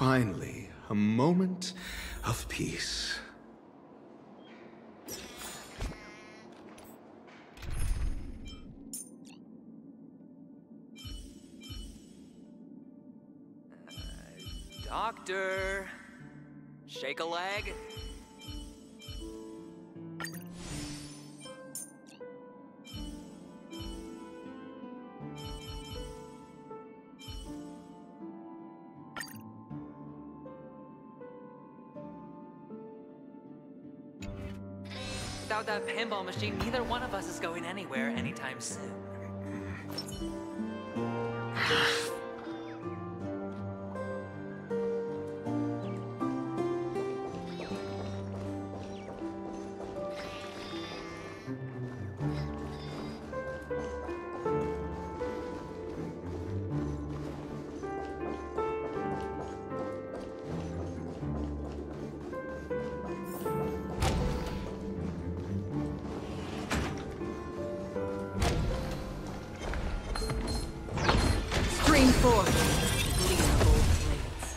Finally, a moment of peace. Doctor, shake a leg. Without that pinball machine, neither one of us is going anywhere anytime soon. Stream forth, gleam of old blades.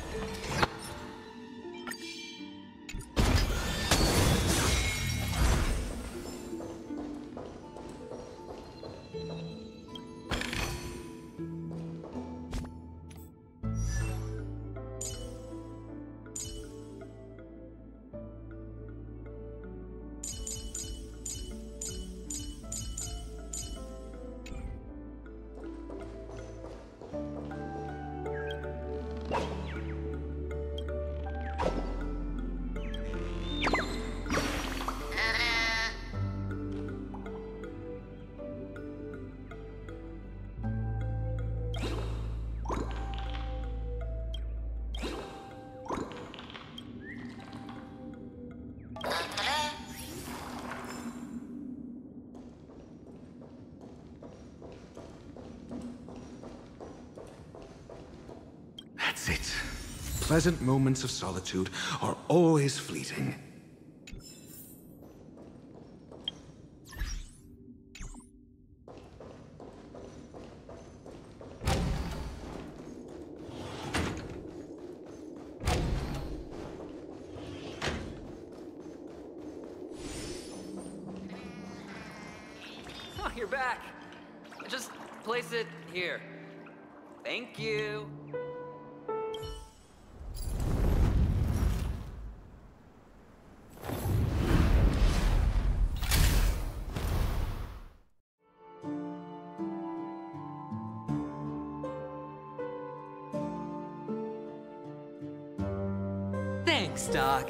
That's it. Pleasant moments of solitude are always fleeting. Oh, you're back. Just place it here. Thank you. Thanks, Doc.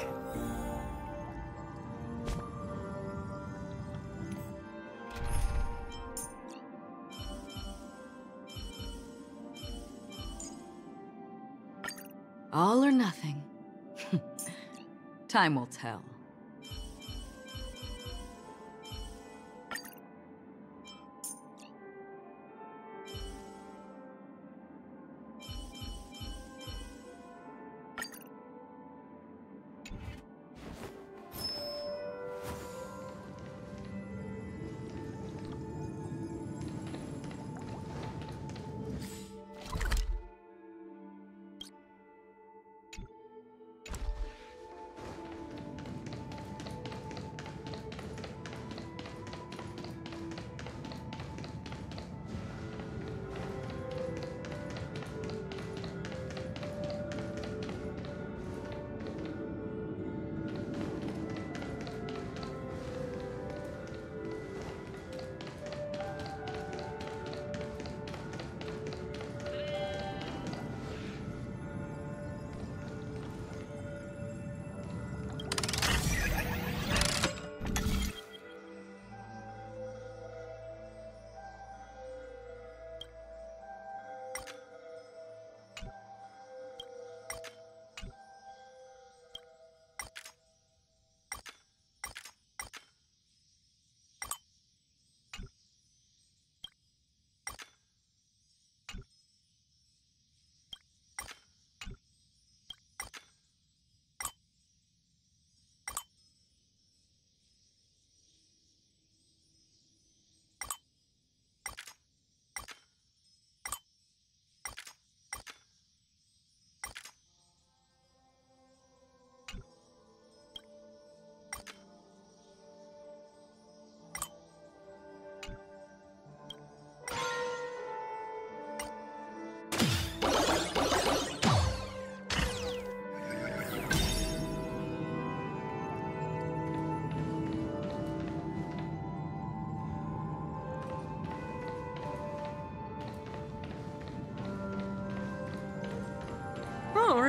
All or nothing. Time will tell.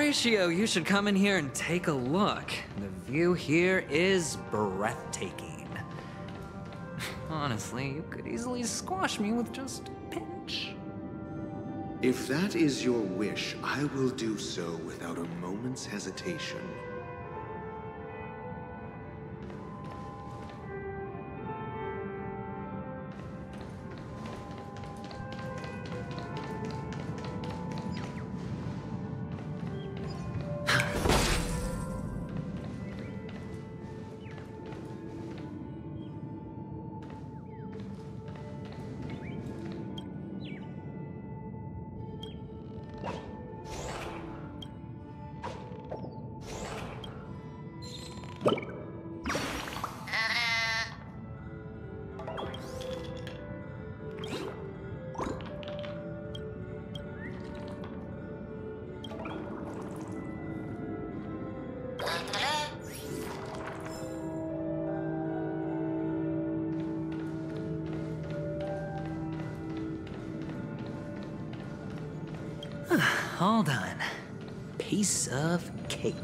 Horatio, you should come in here and take a look. The view here is breathtaking. Honestly, you could easily squash me with just a pinch. If that is your wish, I will do so without a moment's hesitation. Hold on. Piece of cake.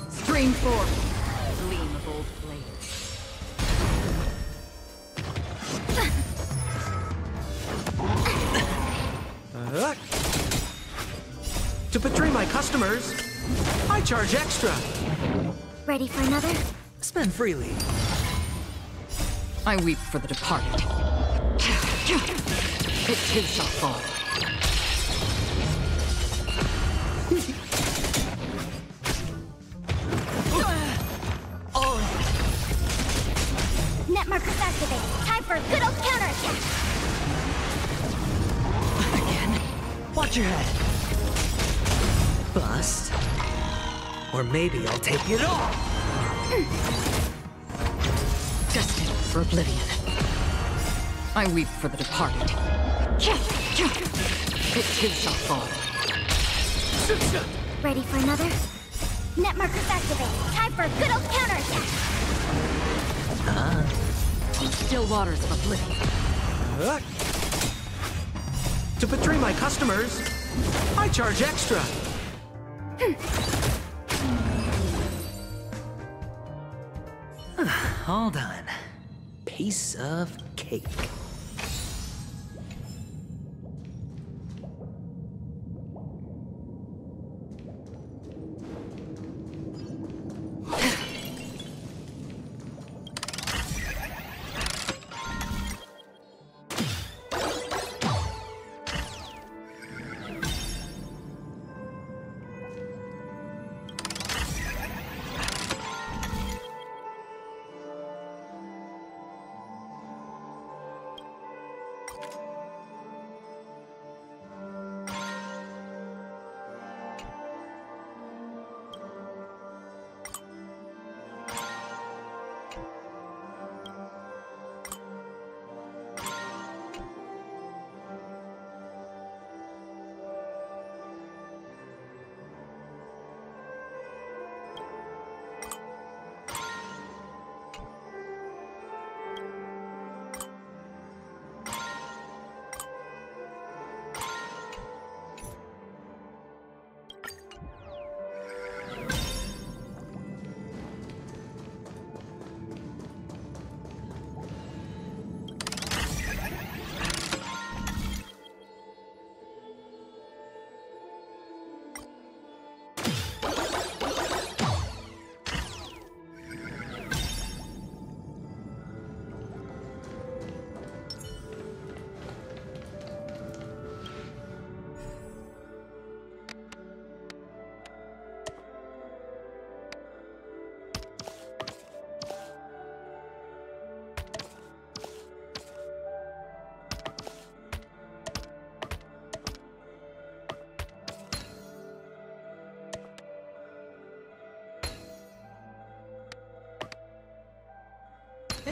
Stream forth. Gleam of old blades. To betray my customers, I charge extra. Ready for another? Spend freely. I weep for the departed. It too shall fall. Net markers activate. Time for a good old counterattack. Again? Watch your head. Bust. Or maybe I'll take it all. Destined for oblivion. I weep for the departed. It too shall fall. Ready for another? Net markers activate. Time for a good old counterattack. Still waters of oblivion. To betray my customers, I charge extra. Hold on. Piece of cake.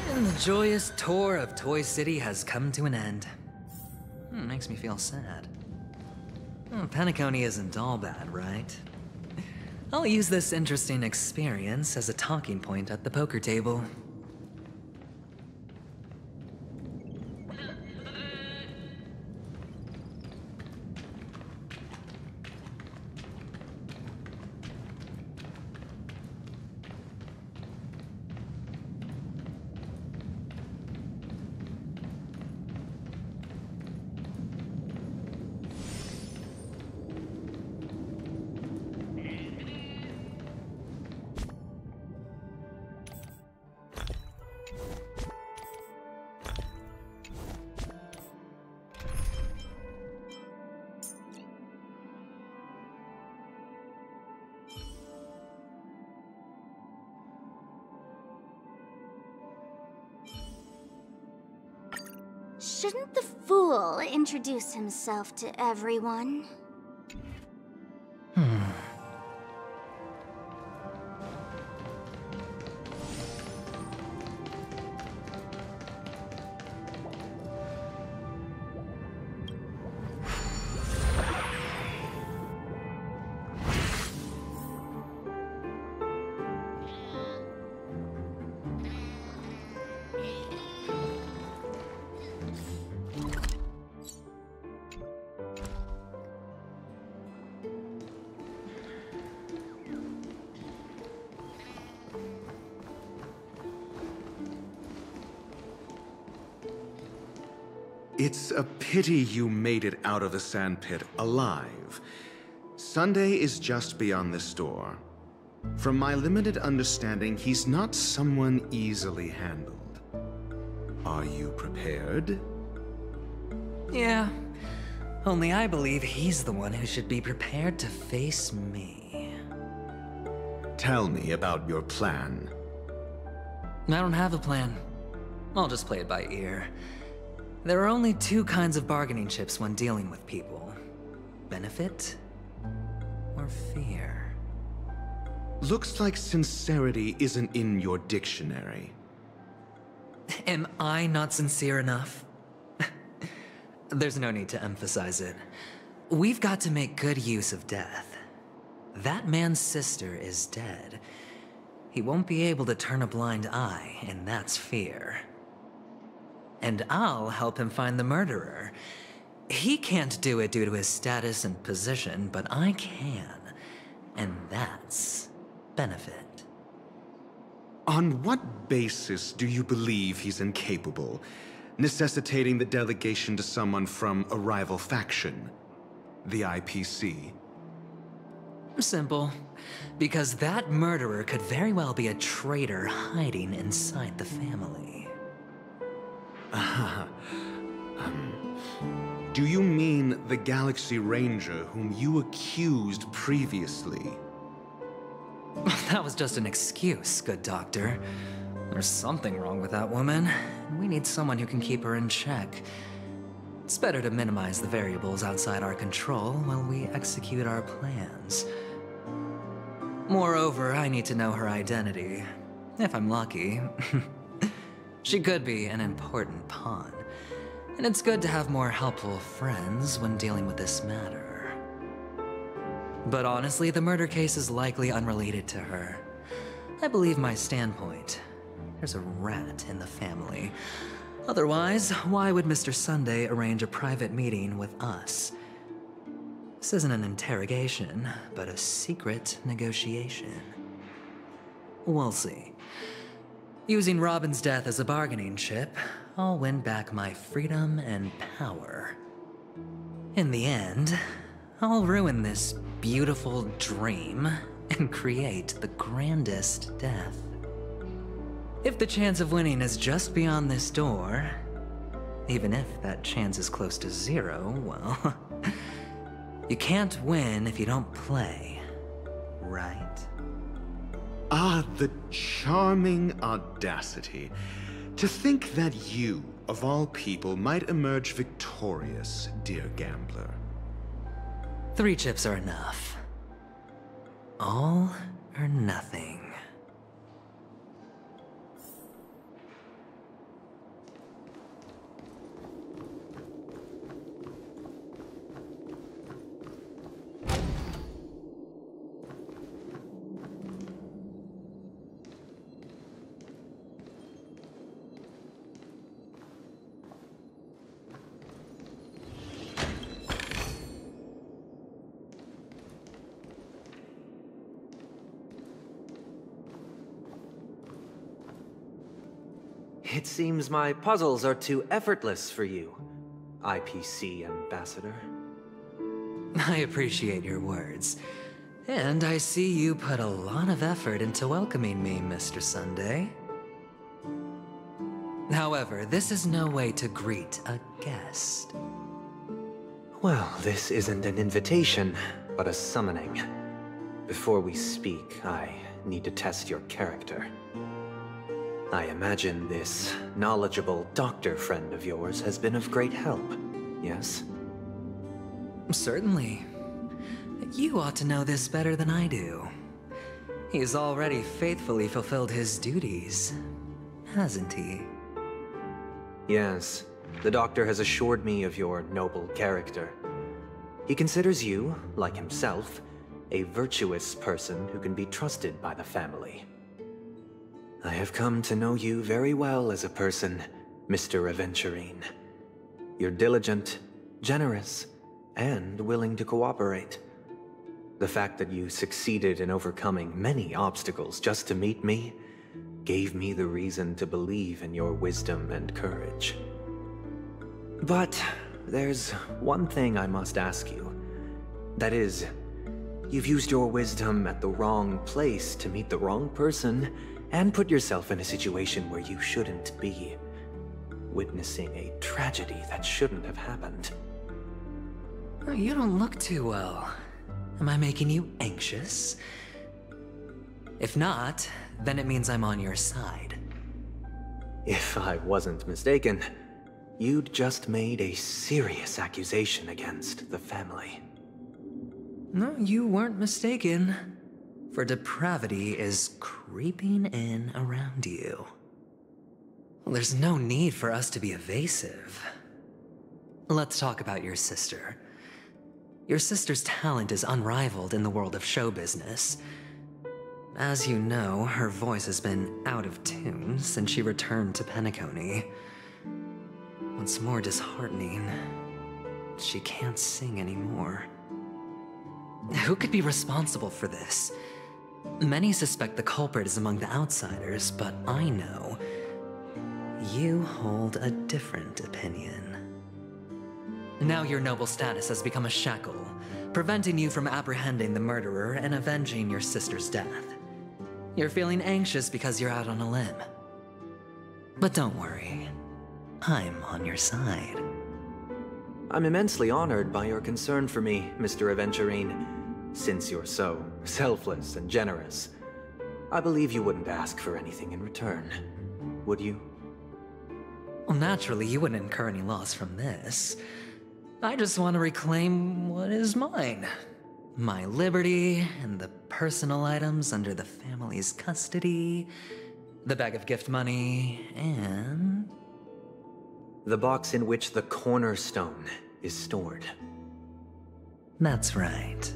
And the joyous tour of Toy City has come to an end. Makes me feel sad. Penacony isn't all bad, right? I'll use this interesting experience as a talking point at the poker table. Shouldn't the fool introduce himself to everyone? It's a pity you made it out of the sandpit alive. Sunday is just beyond this door. From my limited understanding, he's not someone easily handled. Are you prepared? Yeah. Only I believe he's the one who should be prepared to face me. Tell me about your plan. I don't have a plan. I'll just play it by ear. There are only two kinds of bargaining chips when dealing with people. Benefit or fear. Looks like sincerity isn't in your dictionary. Am I not sincere enough? There's no need to emphasize it. We've got to make good use of death. That man's sister is dead. He won't be able to turn a blind eye, and that's fear. And I'll help him find the murderer. He can't do it due to his status and position, but I can. And that's benefit. On what basis do you believe he's incapable, necessitating the delegation to someone from a rival faction, the IPC? Simple. Because that murderer could very well be a traitor hiding inside the family. Do you mean the Galaxy Ranger whom you accused previously? That was just an excuse, good doctor. There's something wrong with that woman. We need someone who can keep her in check. It's better to minimize the variables outside our control while we execute our plans. Moreover, I need to know her identity. If I'm lucky. She could be an important pawn. And it's good to have more helpful friends when dealing with this matter. But honestly, the murder case is likely unrelated to her. I believe my standpoint. There's a rat in the family. Otherwise, why would Mr. Sunday arrange a private meeting with us? This isn't an interrogation, but a secret negotiation. We'll see. Using Robin's death as a bargaining chip, I'll win back my freedom and power. In the end, I'll ruin this beautiful dream and create the grandest death. If the chance of winning is just beyond this door, even if that chance is close to zero, well, you can't win if you don't play, right? Ah, the charming audacity. To think that you, of all people, might emerge victorious, dear gambler. 3 chips are enough. All or nothing. It seems my puzzles are too effortless for you, IPC Ambassador. I appreciate your words. And I see you put a lot of effort into welcoming me, Mr. Sunday. However, this is no way to greet a guest. Well, this isn't an invitation, but a summoning. Before we speak, I need to test your character. I imagine this knowledgeable doctor friend of yours has been of great help, yes? Certainly. You ought to know this better than I do. He's already faithfully fulfilled his duties, hasn't he? Yes, the doctor has assured me of your noble character. He considers you, like himself, a virtuous person who can be trusted by the family. I have come to know you very well as a person, Mr. Aventurine. You're diligent, generous, and willing to cooperate. The fact that you succeeded in overcoming many obstacles just to meet me gave me the reason to believe in your wisdom and courage. But there's one thing I must ask you. That is, you've used your wisdom at the wrong place to meet the wrong person and put yourself in a situation where you shouldn't be, witnessing a tragedy that shouldn't have happened. You don't look too well. Am I making you anxious? If not, then it means I'm on your side. If I wasn't mistaken, you'd just made a serious accusation against the family. No, you weren't mistaken. For depravity is creeping in around you. There's no need for us to be evasive. Let's talk about your sister. Your sister's talent is unrivaled in the world of show business. As you know, her voice has been out of tune since she returned to Penacony. What's more disheartening, she can't sing anymore. Who could be responsible for this? Many suspect the culprit is among the outsiders, but I know you hold a different opinion. Now your noble status has become a shackle, preventing you from apprehending the murderer and avenging your sister's death. You're feeling anxious because you're out on a limb. But don't worry, I'm on your side. I'm immensely honored by your concern for me, Mr. Aventurine. Since you're so selfless and generous, I believe you wouldn't ask for anything in return, would you? Well, naturally, you wouldn't incur any loss from this. I just want to reclaim what is mine. My liberty and the personal items under the family's custody, the bag of gift money, and... the box in which the cornerstone is stored. That's right.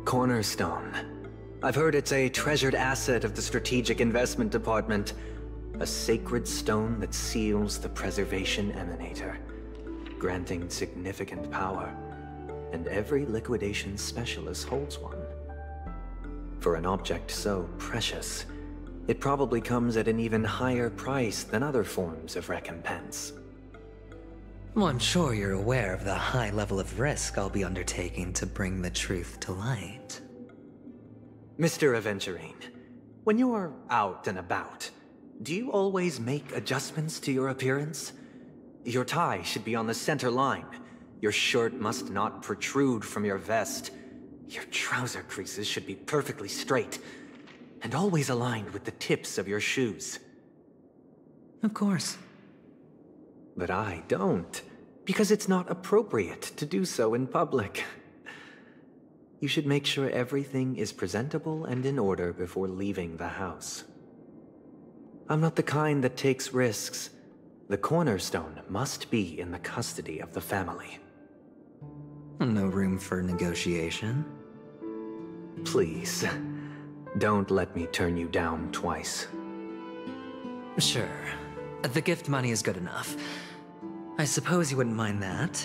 Cornerstone. I've heard it's a treasured asset of the Strategic Investment Department. A sacred stone that seals the Preservation Emanator, granting significant power. And every liquidation specialist holds one. For an object so precious, it probably comes at an even higher price than other forms of recompense. Well, I'm sure you're aware of the high level of risk I'll be undertaking to bring the truth to light. Mr. Aventurine, when you're out and about, do you always make adjustments to your appearance? Your tie should be on the center line. Your shirt must not protrude from your vest. Your trouser creases should be perfectly straight, and always aligned with the tips of your shoes. Of course. But I don't, because it's not appropriate to do so in public. You should make sure everything is presentable and in order before leaving the house. I'm not the kind that takes risks. The cornerstone must be in the custody of the family. No room for negotiation. Please, don't let me turn you down twice. Sure. The gift money is good enough. I suppose you wouldn't mind that.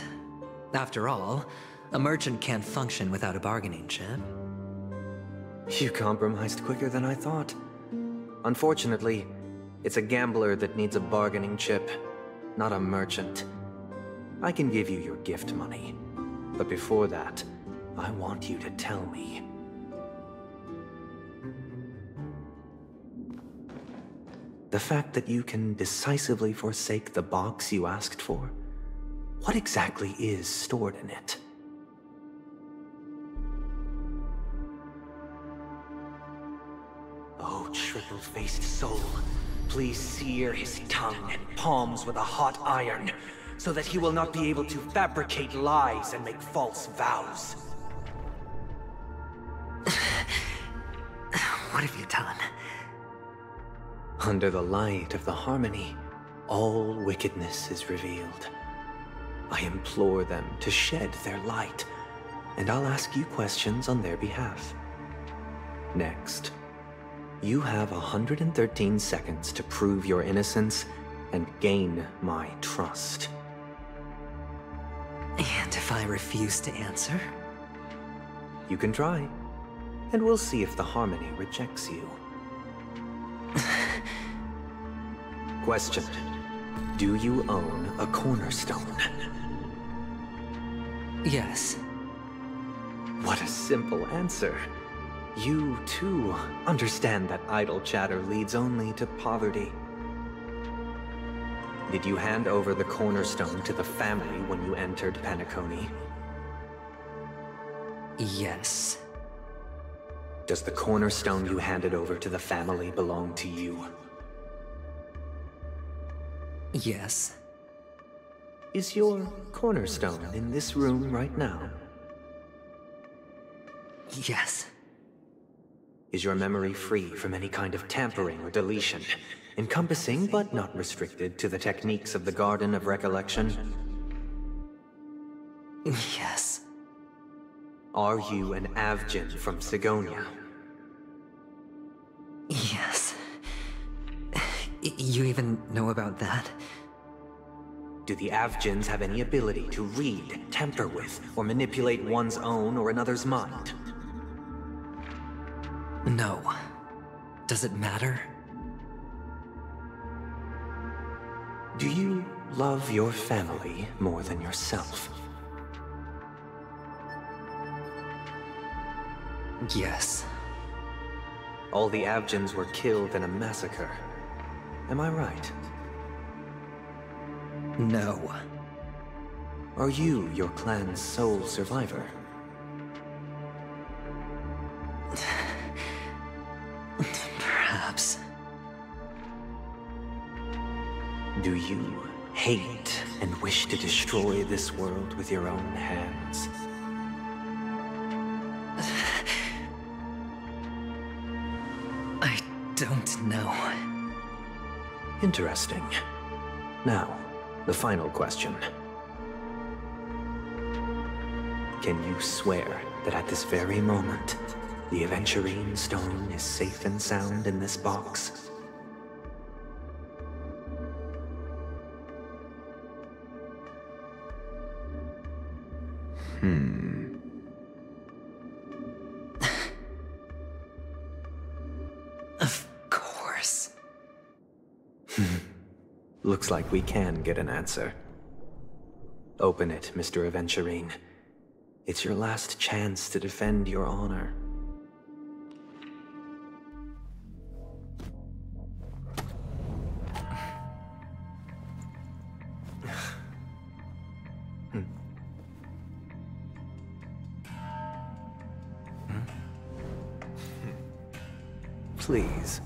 After all, a merchant can't function without a bargaining chip. You compromised quicker than I thought. Unfortunately, It's a gambler that needs a bargaining chip, not a merchant. I can give you your gift money, but before that, I want you to tell me. The fact that you can decisively forsake the box you asked for, what exactly is stored in it? Oh, triple-faced soul, please sear his tongue and palms with a hot iron, so that he will not be able to fabricate lies and make false vows. What have you done? Under the light of the harmony, all wickedness is revealed. I implore them to shed their light, and I'll ask you questions on their behalf. Next, you have 113 seconds to prove your innocence and gain my trust. And if I refuse to answer? You can try, and we'll see if the harmony rejects you. Question: do you own a cornerstone? Yes. What a simple answer. You, too, understand that idle chatter leads only to poverty. Did you hand over the cornerstone to the family when you entered Penacony? Yes. Does the cornerstone you handed over to the family belong to you? Yes. Is your cornerstone in this room right now? Yes. Is your memory free from any kind of tampering or deletion, encompassing but not restricted to the techniques of the Garden of Recollection? Yes. Are you an Avgin from Sigonia? Yes. You even know about that? Do the Avgins have any ability to read, tamper with, or manipulate one's own or another's mind? No. Does it matter? Do you love your family more than yourself? Yes. All the Avgins were killed in a massacre. Am I right? No. Are you your clan's sole survivor? Perhaps. Do you hate and wish to destroy this world with your own hands? I don't know. Interesting. Now, the final question. Can you swear that at this very moment, the Aventurine stone is safe and sound in this box? Of course. Looks like we can get an answer. Open it, Mr. Aventurine. It's your last chance to defend your honor. Please.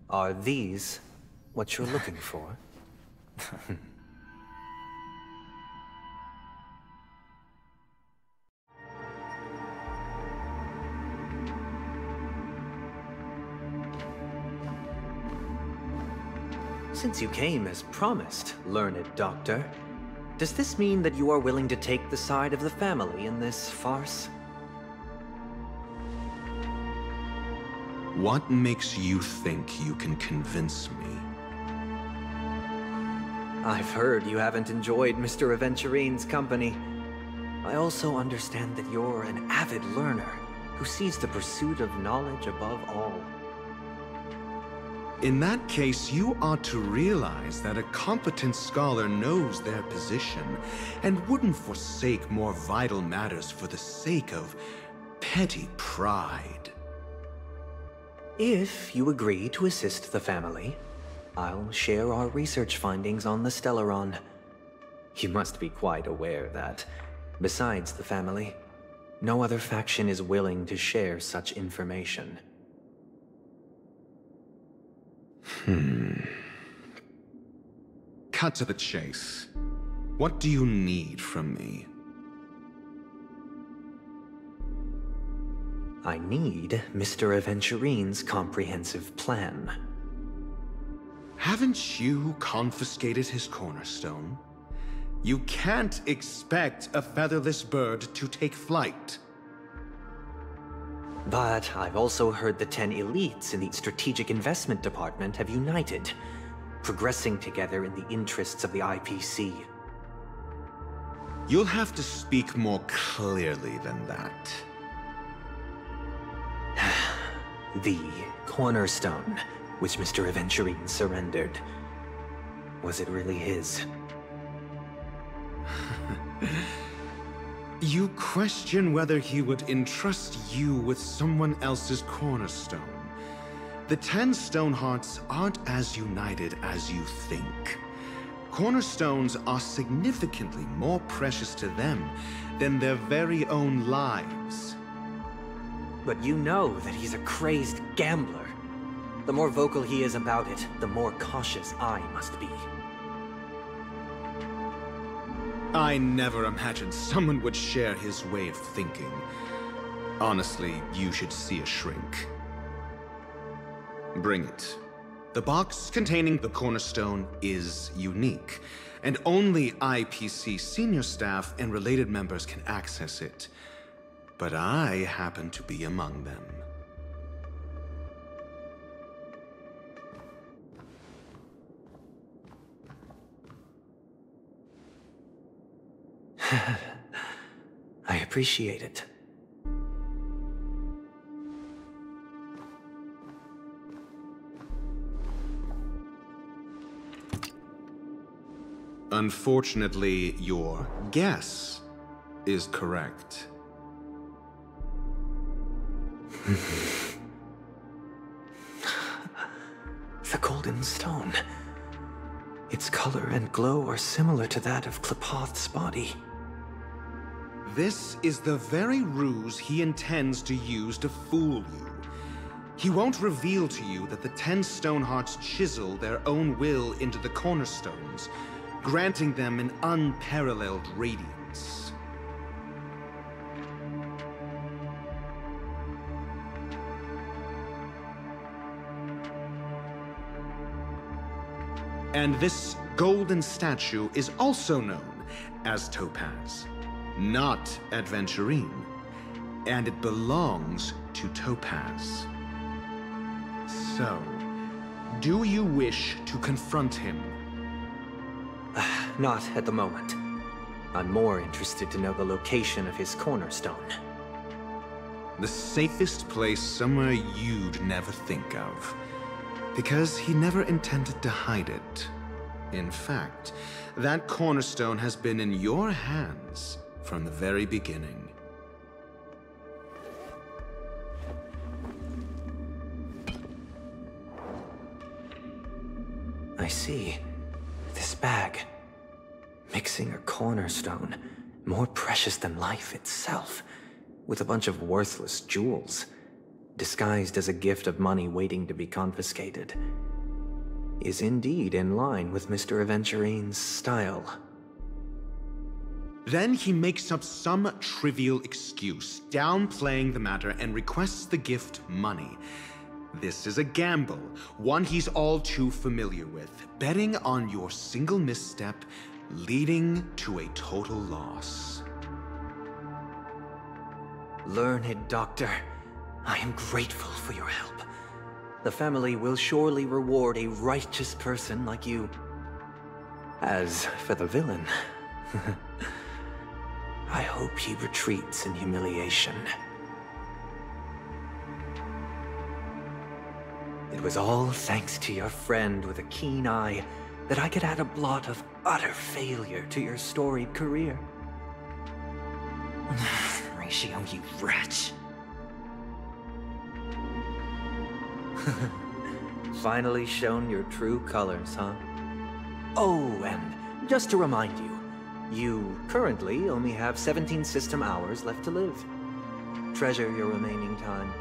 Are these what you're looking for? Since you came as promised, learned doctor, does this mean that you are willing to take the side of the family in this farce? What makes you think you can convince me? I've heard you haven't enjoyed Mr. Aventurine's company. I also understand that you're an avid learner who sees the pursuit of knowledge above all. In that case, you ought to realize that a competent scholar knows their position and wouldn't forsake more vital matters for the sake of petty pride. If you agree to assist the family, I'll share our research findings on the Stellaron. You must be quite aware that, besides the family, no other faction is willing to share such information. Cut to the chase. What do you need from me? I need Mr. Aventurine's comprehensive plan. Haven't you confiscated his cornerstone? You can't expect a featherless bird to take flight. But I've also heard the 10 elites in the Strategic Investment Department have united, progressing together in the interests of the IPC. You'll have to speak more clearly than that. The cornerstone, which Mr. Aventurine surrendered. Was it really his? You question whether he would entrust you with someone else's cornerstone. The 10 Stonehearts aren't as united as you think. Cornerstones are significantly more precious to them than their very own lives. But you know that he's a crazed gambler. The more vocal he is about it, the more cautious I must be. I never imagined someone would share his way of thinking. Honestly, you should see a shrink. Bring it. The box containing the cornerstone is unique, and only IPC senior staff and related members can access it. But I happen to be among them. I appreciate it. Unfortunately, your guess is correct. The golden stone. Its color and glow are similar to that of Klepoth's body. This is the very ruse he intends to use to fool you. He won't reveal to you that the 10 Stonehearts chisel their own will into the cornerstones, granting them an unparalleled radiance. And this golden statue is also known as Topaz, not Adventurine, and it belongs to Topaz. So, do you wish to confront him? Not at the moment. I'm more interested to know the location of his cornerstone. The safest place somewhere you'd never think of. Because he never intended to hide it. In fact, that cornerstone has been in your hands from the very beginning. I see. This bag. Mixing a cornerstone, more precious than life itself, with a bunch of worthless jewels, disguised as a gift of money waiting to be confiscated, is indeed in line with Mr. Aventurine's style. Then he makes up some trivial excuse, downplaying the matter, and requests the gift money. This is a gamble, one he's all too familiar with, betting on your single misstep, leading to a total loss. Learned Doctor, I am grateful for your help. The family will surely reward a righteous person like you. As for the villain, I hope he retreats in humiliation. It was all thanks to your friend with a keen eye that I could add a blot of utter failure to your storied career. Ratio, you wretch. Finally shown your true colors, huh? Oh, and just to remind you, you currently only have 17 system hours left to live. Treasure your remaining time,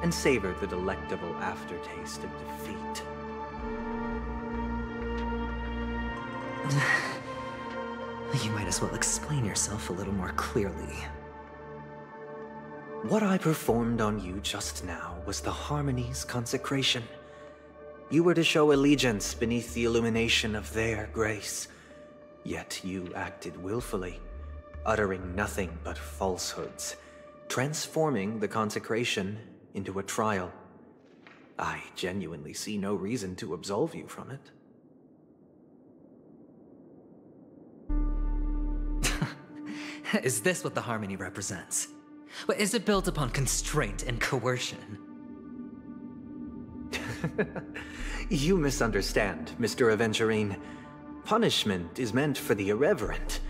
and savor the delectable aftertaste of defeat. You might as well explain yourself a little more clearly. What I performed on you just now was the Harmony's consecration. You were to show allegiance beneath the illumination of their grace. Yet you acted willfully, uttering nothing but falsehoods, transforming the consecration into a trial. I genuinely see no reason to absolve you from it. Is this what the Harmony represents? But is it built upon constraint and coercion? You misunderstand, Mr. Aventurine. Punishment is meant for the irreverent,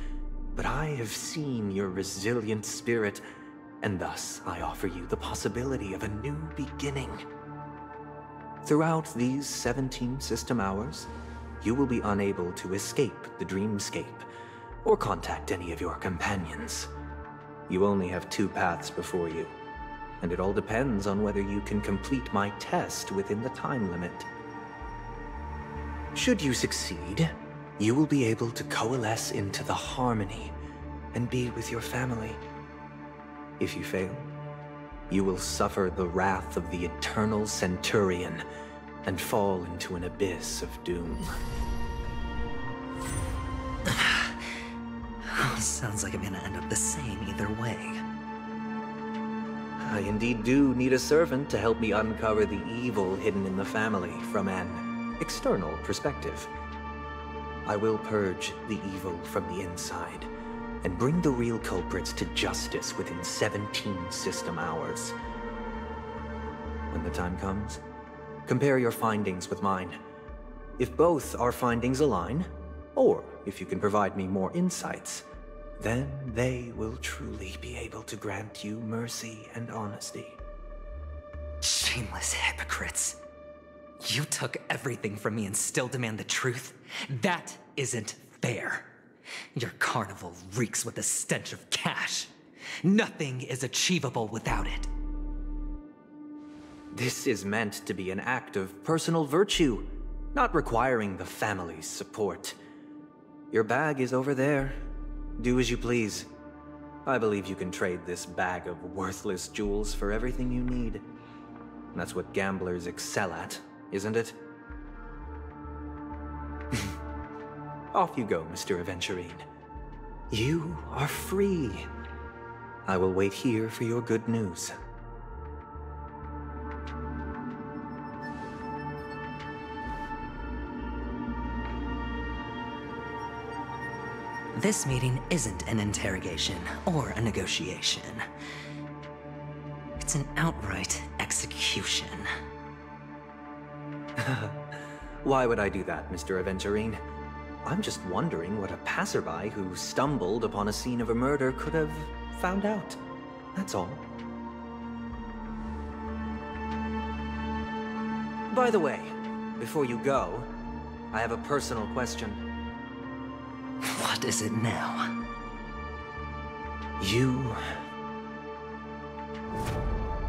but I have seen your resilient spirit, and thus I offer you the possibility of a new beginning. Throughout these 17 system hours, you will be unable to escape the dreamscape, or contact any of your companions. You only have 2 paths before you, and it all depends on whether you can complete my test within the time limit. Should you succeed, you will be able to coalesce into the Harmony and be with your family. If you fail, you will suffer the wrath of the Eternal Centurion and fall into an abyss of doom. Sounds like I'm gonna end up the same either way. I indeed do need a servant to help me uncover the evil hidden in the family from an external perspective. I will purge the evil from the inside and bring the real culprits to justice within 17 system hours. When the time comes, compare your findings with mine. If both our findings align, or if you can provide me more insights, then they will truly be able to grant you mercy and honesty. Shameless hypocrites. You took everything from me and still demand the truth? That isn't fair. Your carnival reeks with the stench of cash. Nothing is achievable without it. This is meant to be an act of personal virtue, not requiring the family's support. Your bag is over there. Do as you please. I believe you can trade this bag of worthless jewels for everything you need. That's what gamblers excel at, isn't it? Off you go, Mr. Aventurine. You are free. I will wait here for your good news. This meeting isn't an interrogation or a negotiation. It's an outright execution. Why would I do that, Mr. Aventurine? I'm just wondering what a passerby who stumbled upon a scene of a murder could have found out. That's all. By the way, before you go, I have a personal question. What is it now?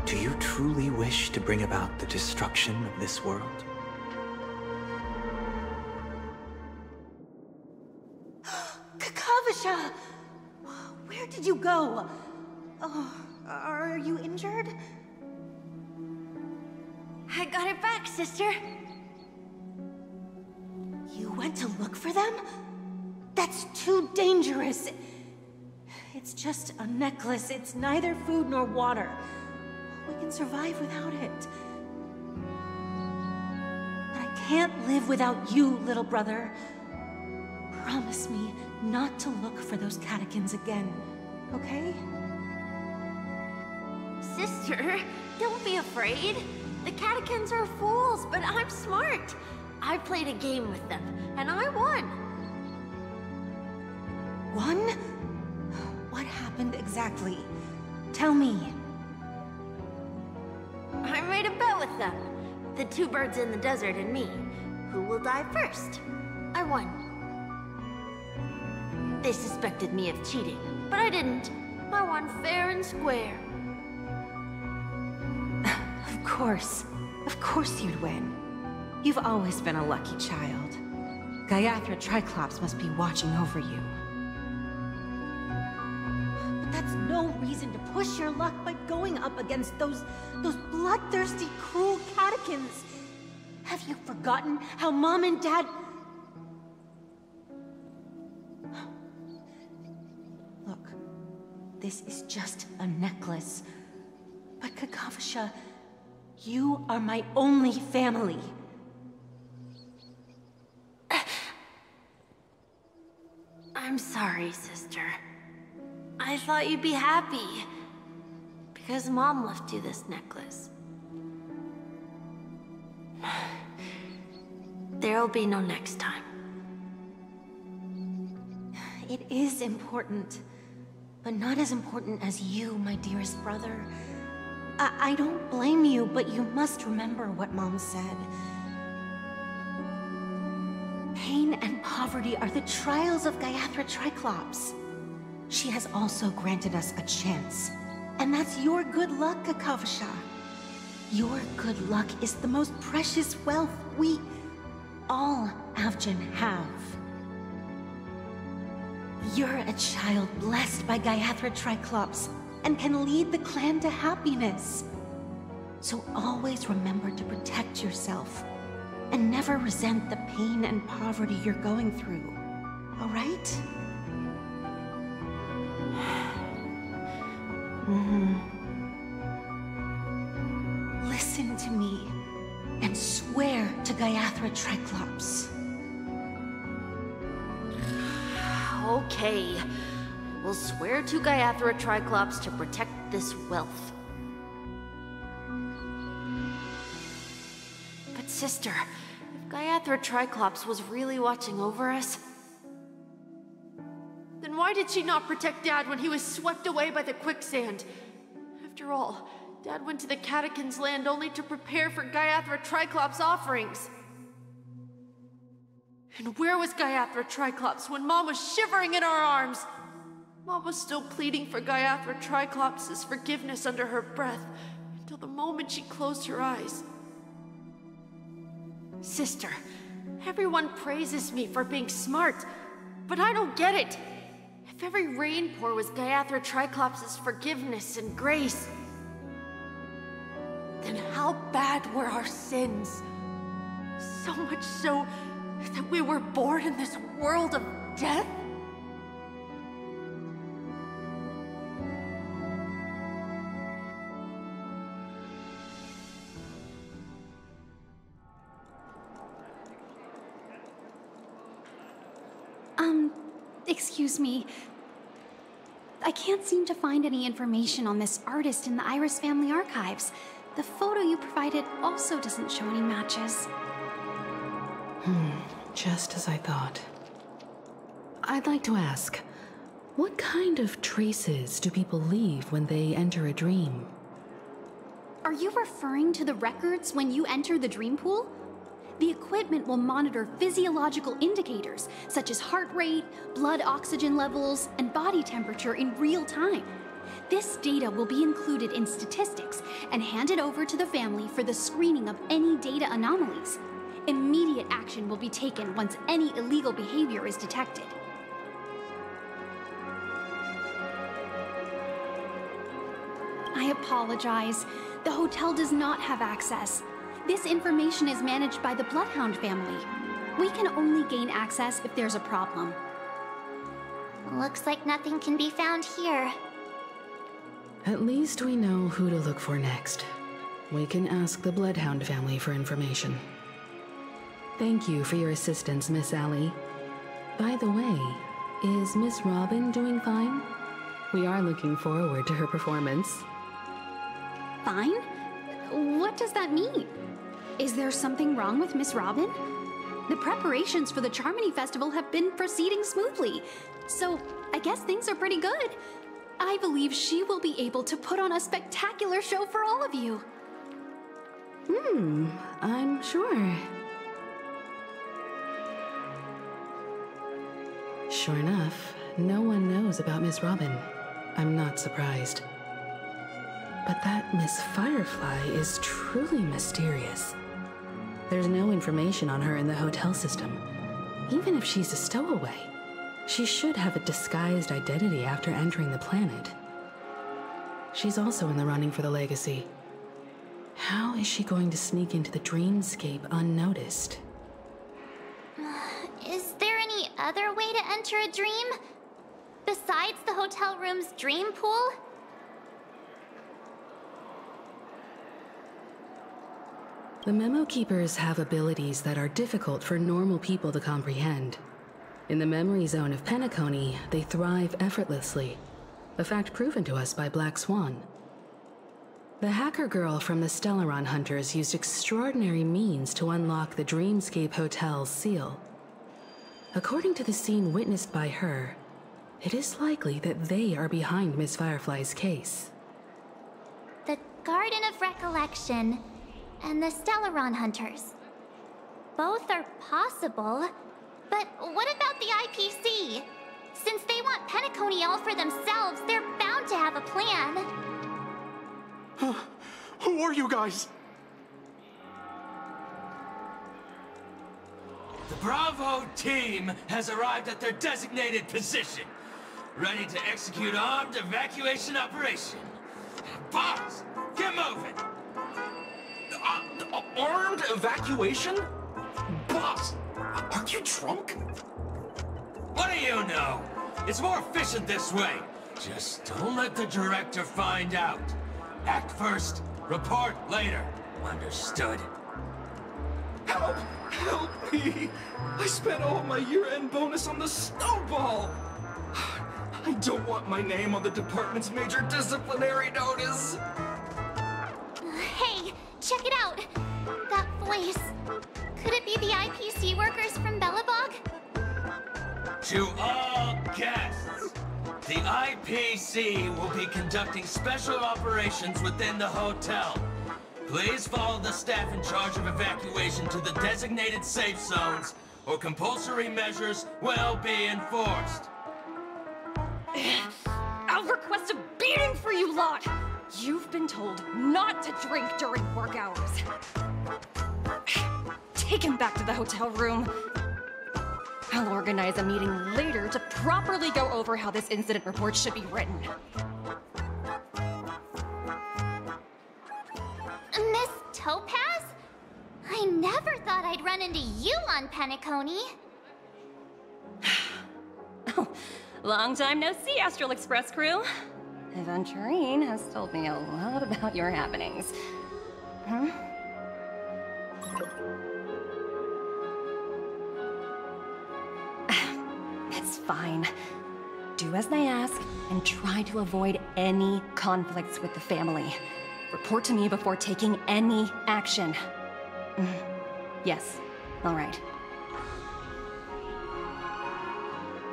Do you truly wish to bring about the destruction of this world? Kakavasha! Where did you go? Oh, are you injured? I got it back, sister. You went to look for them? That's too dangerous. It's just a necklace. It's neither food nor water. We can survive without it. But I can't live without you, little brother. promise me not to look for those catechins again, okay? Sister, don't be afraid. The catechins are fools, but I'm smart. I played a game with them, and I won. Won? What happened exactly? Tell me. I made a bet with them. The two birds in the desert and me. Who will die first? I won. They suspected me of cheating, but I didn't. I won fair and square. Of course you'd win. You've always been a lucky child. Gaiathra Triclops must be watching over you. But that's no reason to push your luck by going up against those bloodthirsty, cruel catechins. Have you forgotten how Mom and Dad... Look, this is just a necklace. But Kakavasha, you are my only family. I'm sorry, sister. I thought you'd be happy. Because Mom left you this necklace. There'll be no next time. It is important, but not as important as you, my dearest brother. I don't blame you, but you must remember what Mom said. Pain and poverty are the trials of Gaiathra Triclops. She has also granted us a chance. And that's your good luck, Kakavasha. Your good luck is the most precious wealth we all Avgin have. You're a child blessed by Gaiathra Triclops and can lead the clan to happiness. So always remember to protect yourself and never resent the pain and poverty you're going through. All right? Listen to me and swear to Gaiathra Triclops. Okay. We'll swear to Gaiathra Triclops to protect this wealth. But sister, if Gaiathra Triclops was really watching over us, then why did she not protect Dad when he was swept away by the quicksand? After all, Dad went to the Catechins' land only to prepare for Gaiathra Triclops' offerings. And where was Gaiathra Triclops when Mom was shivering in our arms? Mom was still pleading for Gaiathra Triclops' forgiveness under her breath, until the moment she closed her eyes. Sister, everyone praises me for being smart, but I don't get it. If every rain pour was Gaiathra Triclops' forgiveness and grace, then how bad were our sins? So much so that we were born in this world of death? Excuse me. I can't seem to find any information on this artist in the Iris family archives. The photo you provided also doesn't show any matches. Just as I thought. I'd like to ask, what kind of traces do people leave when they enter a dream? Are you referring to the records when you enter the dream pool? The equipment will monitor physiological indicators, such as heart rate, blood oxygen levels, and body temperature in real time. This data will be included in statistics and handed over to the family for the screening of any data anomalies. Immediate action will be taken once any illegal behavior is detected. I apologize. The hotel does not have access. This information is managed by the Bloodhound family. We can only gain access if there's a problem. Looks like nothing can be found here. At least we know who to look for next. We can ask the Bloodhound family for information. Thank you for your assistance, Miss Allie. By the way, is Miss Robin doing fine? We are looking forward to her performance. Fine? What does that mean? Is there something wrong with Miss Robin? The preparations for the Charmony Festival have been proceeding smoothly, so I guess things are pretty good. I believe she will be able to put on a spectacular show for all of you. I'm sure. Sure enough, no one knows about Miss Robin. I'm not surprised. But that Miss Firefly is truly mysterious. There's no information on her in the hotel system. Even if she's a stowaway, she should have a disguised identity after entering the planet. She's also in the running for the legacy. How is she going to sneak into the dreamscape unnoticed? Is there any other way to enter a dream? Besides the hotel room's dream pool? The Memo Keepers have abilities that are difficult for normal people to comprehend. In the memory zone of Penacony, they thrive effortlessly, a fact proven to us by Black Swan. The hacker girl from the Stellaron Hunters used extraordinary means to unlock the Dreamscape Hotel's seal. According to the scene witnessed by her, it is likely that they are behind Miss Firefly's case. The Garden of Recollection and the Stellaron Hunters. Both are possible, but what about the IPC? Since they want Penacony all for themselves, they're bound to have a plan. Who are you guys? The Bravo team has arrived at their designated position, ready to execute armed evacuation operation. Boss, get moving! Armed evacuation? Boss, are you drunk? What do you know? It's more efficient this way. Just don't let the director find out. Act first, report later. Understood? Help! Help me! I spent all my year-end bonus on the snowball! I don't want my name on the department's major disciplinary notice! Hey, check it out! That voice. Could it be the IPC workers from Bellabog? To all guests, the IPC will be conducting special operations within the hotel. Please follow the staff in charge of evacuation to the designated safe zones, or compulsory measures will be enforced. I'll request a beating for you lot! You've been told not to drink during work hours. Take him back to the hotel room. I'll organize a meeting later to properly go over how this incident report should be written. Miss Topaz? I never thought I'd run into you on Penacony. Oh, long time no see, Astral Express crew. Aventurine has told me a lot about your happenings. Huh? It's fine. Do as they ask, and try to avoid any conflicts with the family. Report to me before taking any action. Yes, all right.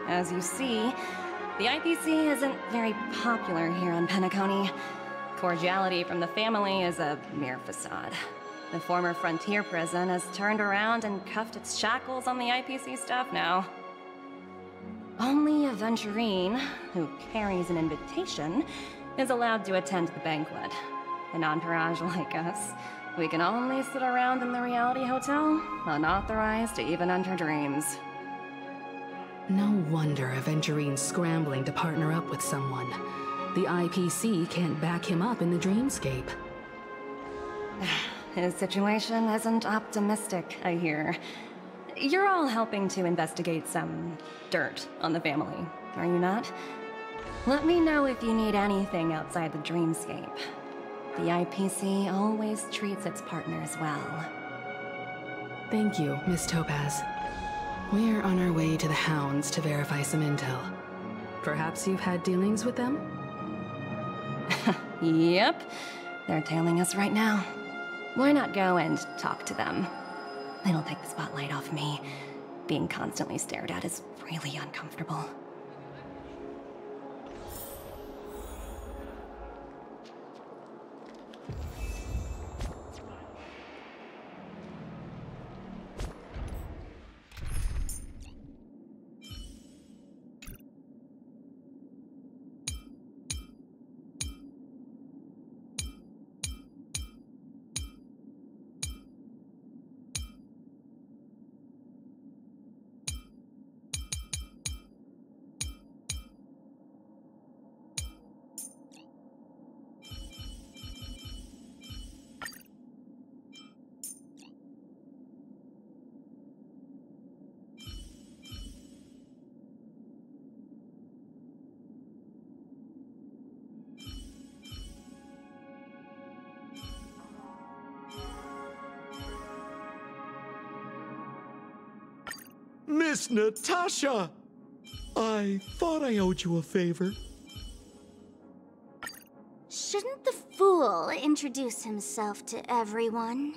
As you see, the IPC isn't very popular here on Penacony. Cordiality from the family is a mere facade. The former frontier prison has turned around and cuffed its shackles on the IPC staff now. Only Aventurine, who carries an invitation, is allowed to attend the banquet. An entourage like us, we can only sit around in the reality hotel, unauthorized to even enter dreams. No wonder Aventurine's scrambling to partner up with someone. The IPC can't back him up in the dreamscape. His situation isn't optimistic, I hear. You're all helping to investigate some dirt on the family, are you not? Let me know if you need anything outside the dreamscape. The IPC always treats its partners well. Thank you, Miss Topaz. We're on our way to the Hounds to verify some intel. Perhaps you've had dealings with them? Yep. They're tailing us right now. Why not go and talk to them? It'll take the spotlight off me. Being constantly stared at is really uncomfortable. Miss Natasha! I thought I owed you a favor. Shouldn't the fool introduce himself to everyone?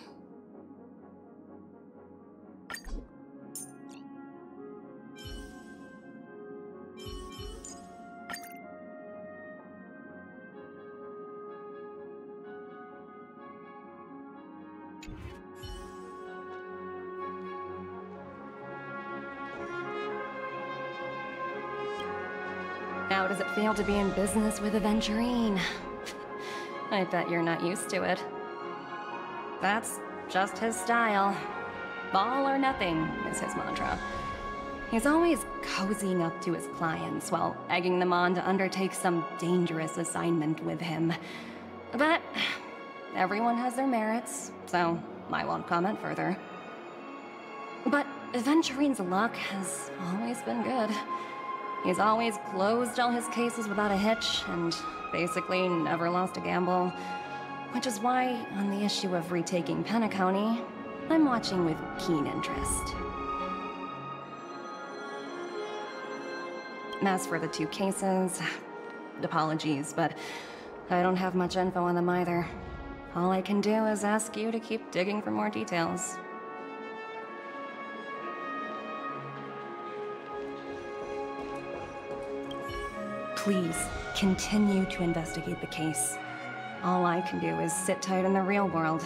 How does it feel to be in business with Aventurine? I bet you're not used to it. That's just his style. All or nothing is his mantra. He's always cozying up to his clients while egging them on to undertake some dangerous assignment with him. But everyone has their merits, so I won't comment further. But Aventurine's luck has always been good. He's always closed all his cases without a hitch, and basically never lost a gamble. Which is why, on the issue of retaking Penacony, I'm watching with keen interest. As for the two cases, apologies, but I don't have much info on them either. All I can do is ask you to keep digging for more details. Please, continue to investigate the case. All I can do is sit tight in the real world.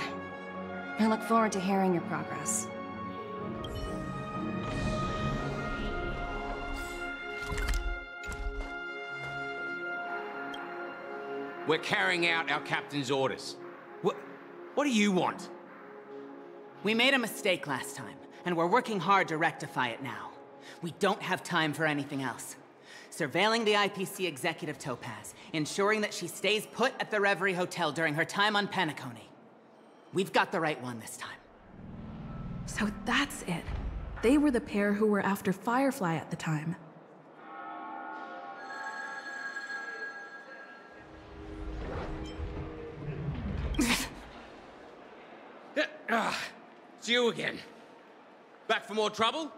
I look forward to hearing your progress. We're carrying out our captain's orders. What do you want? We made a mistake last time, and we're working hard to rectify it now. We don't have time for anything else. Surveilling the IPC executive Topaz, ensuring that she stays put at the Reverie Hotel during her time on Penacony. We've got the right one this time. So that's it. They were the pair who were after Firefly at the time. It's you again. Back for more trouble?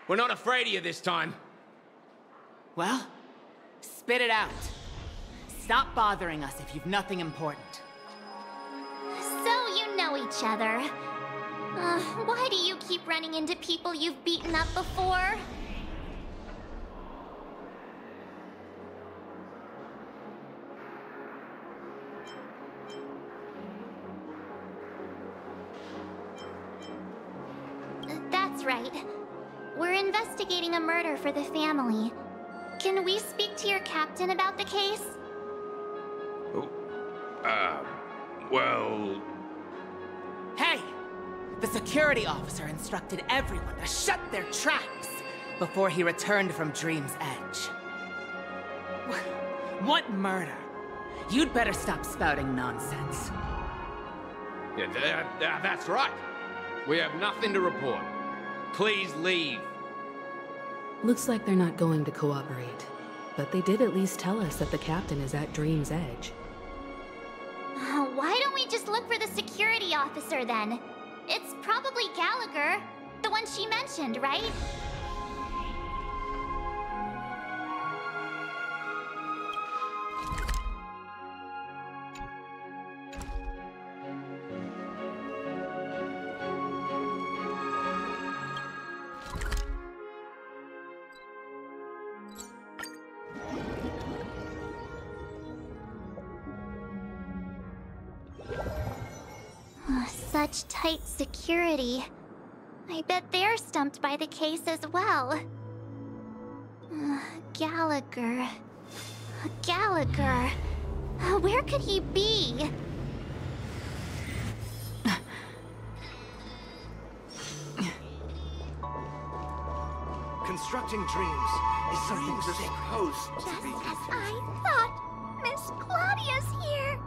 We're not afraid of you this time. Well, spit it out. Stop bothering us if you've nothing important. So you know each other. Why do you keep running into people you've beaten up before? That's right. We're investigating a murder for the family. Can we speak to your captain about the case? Well... Hey! The security officer instructed everyone to shut their traps before he returned from Dream's Edge. What murder? You'd better stop spouting nonsense. Yeah, that's right. We have nothing to report. Please leave. Looks like they're not going to cooperate, but they did at least tell us that the captain is at Dream's Edge. Why don't we just look for the security officer then? It's probably Gallagher. The one she mentioned, right? Such tight security. I bet they're stumped by the case as well. Gallagher. Gallagher. Where could he be? Constructing dreams is something we're supposed to be. Just as I thought, Miss Claudia's here.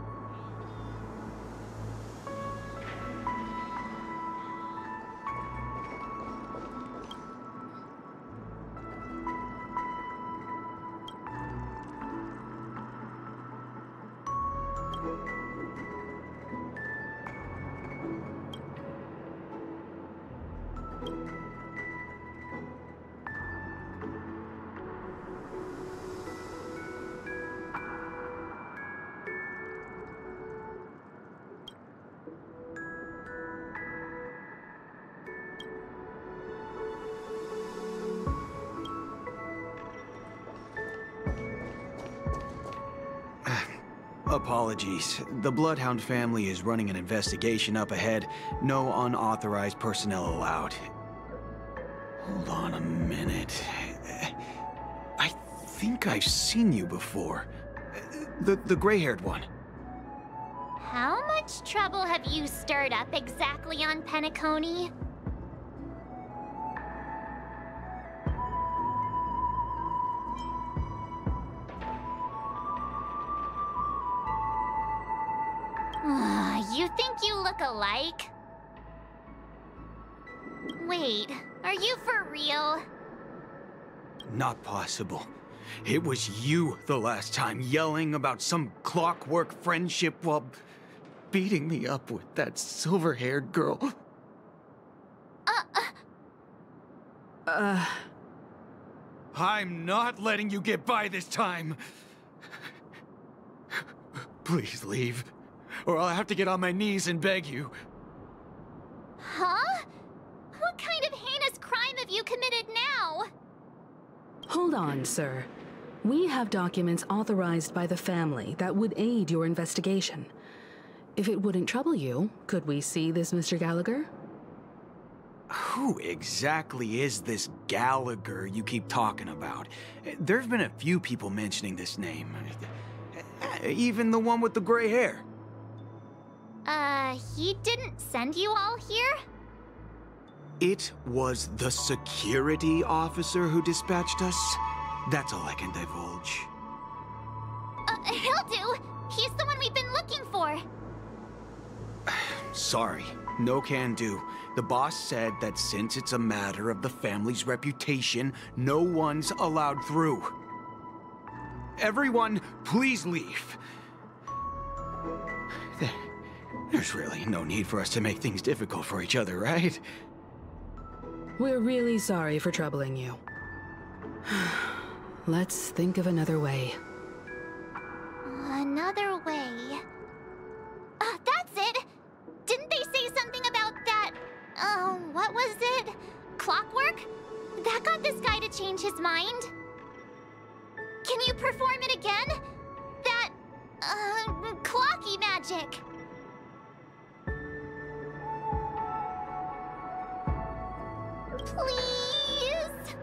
Apologies. The Bloodhound family is running an investigation up ahead. No unauthorized personnel allowed. Hold on a minute. I think I've seen you before. The gray-haired one. How much trouble have you stirred up exactly on Penacony? You think you look alike? Wait, are you for real? Not possible. It was you the last time, yelling about some clockwork friendship while beating me up with that silver-haired girl. I'm not letting you get by this time. Please leave, or I'll have to get on my knees and beg you. Huh? What kind of heinous crime have you committed now? Hold on, sir. We have documents authorized by the family that would aid your investigation. If it wouldn't trouble you, could we see this Mr. Gallagher? Who exactly is this Gallagher you keep talking about? There's been a few people mentioning this name. Even the one with the gray hair. He didn't send you all here? It was the security officer who dispatched us. That's all I can divulge. He'll do! He's the one we've been looking for! Sorry, no can do. The boss said that since it's a matter of the family's reputation, no one's allowed through. Everyone, please leave. There's really no need for us to make things difficult for each other, right? We're really sorry for troubling you. Let's think of another way. Another way... that's it! Didn't they say something about that... what was it? Clockwork? That got this guy to change his mind? Can you perform it again? That... clocky magic. Please?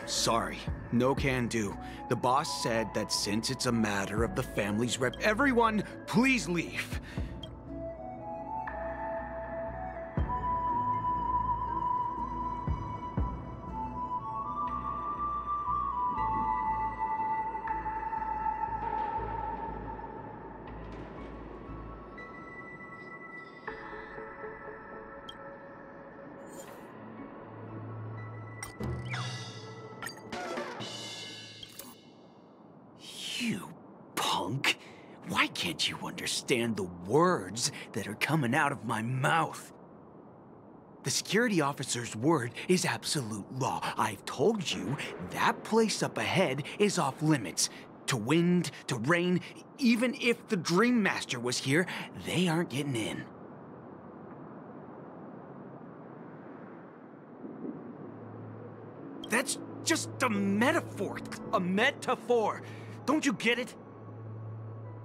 Sorry, no can do. The boss said that since it's a matter of the family's rep... Everyone, please leave. You punk. Why can't you understand the words that are coming out of my mouth? The security officer's word is absolute law. I've told you that place up ahead is off limits. To wind, to rain, even if the Dream Master was here, they aren't getting in. That's just a metaphor. A metaphor. Don't you get it?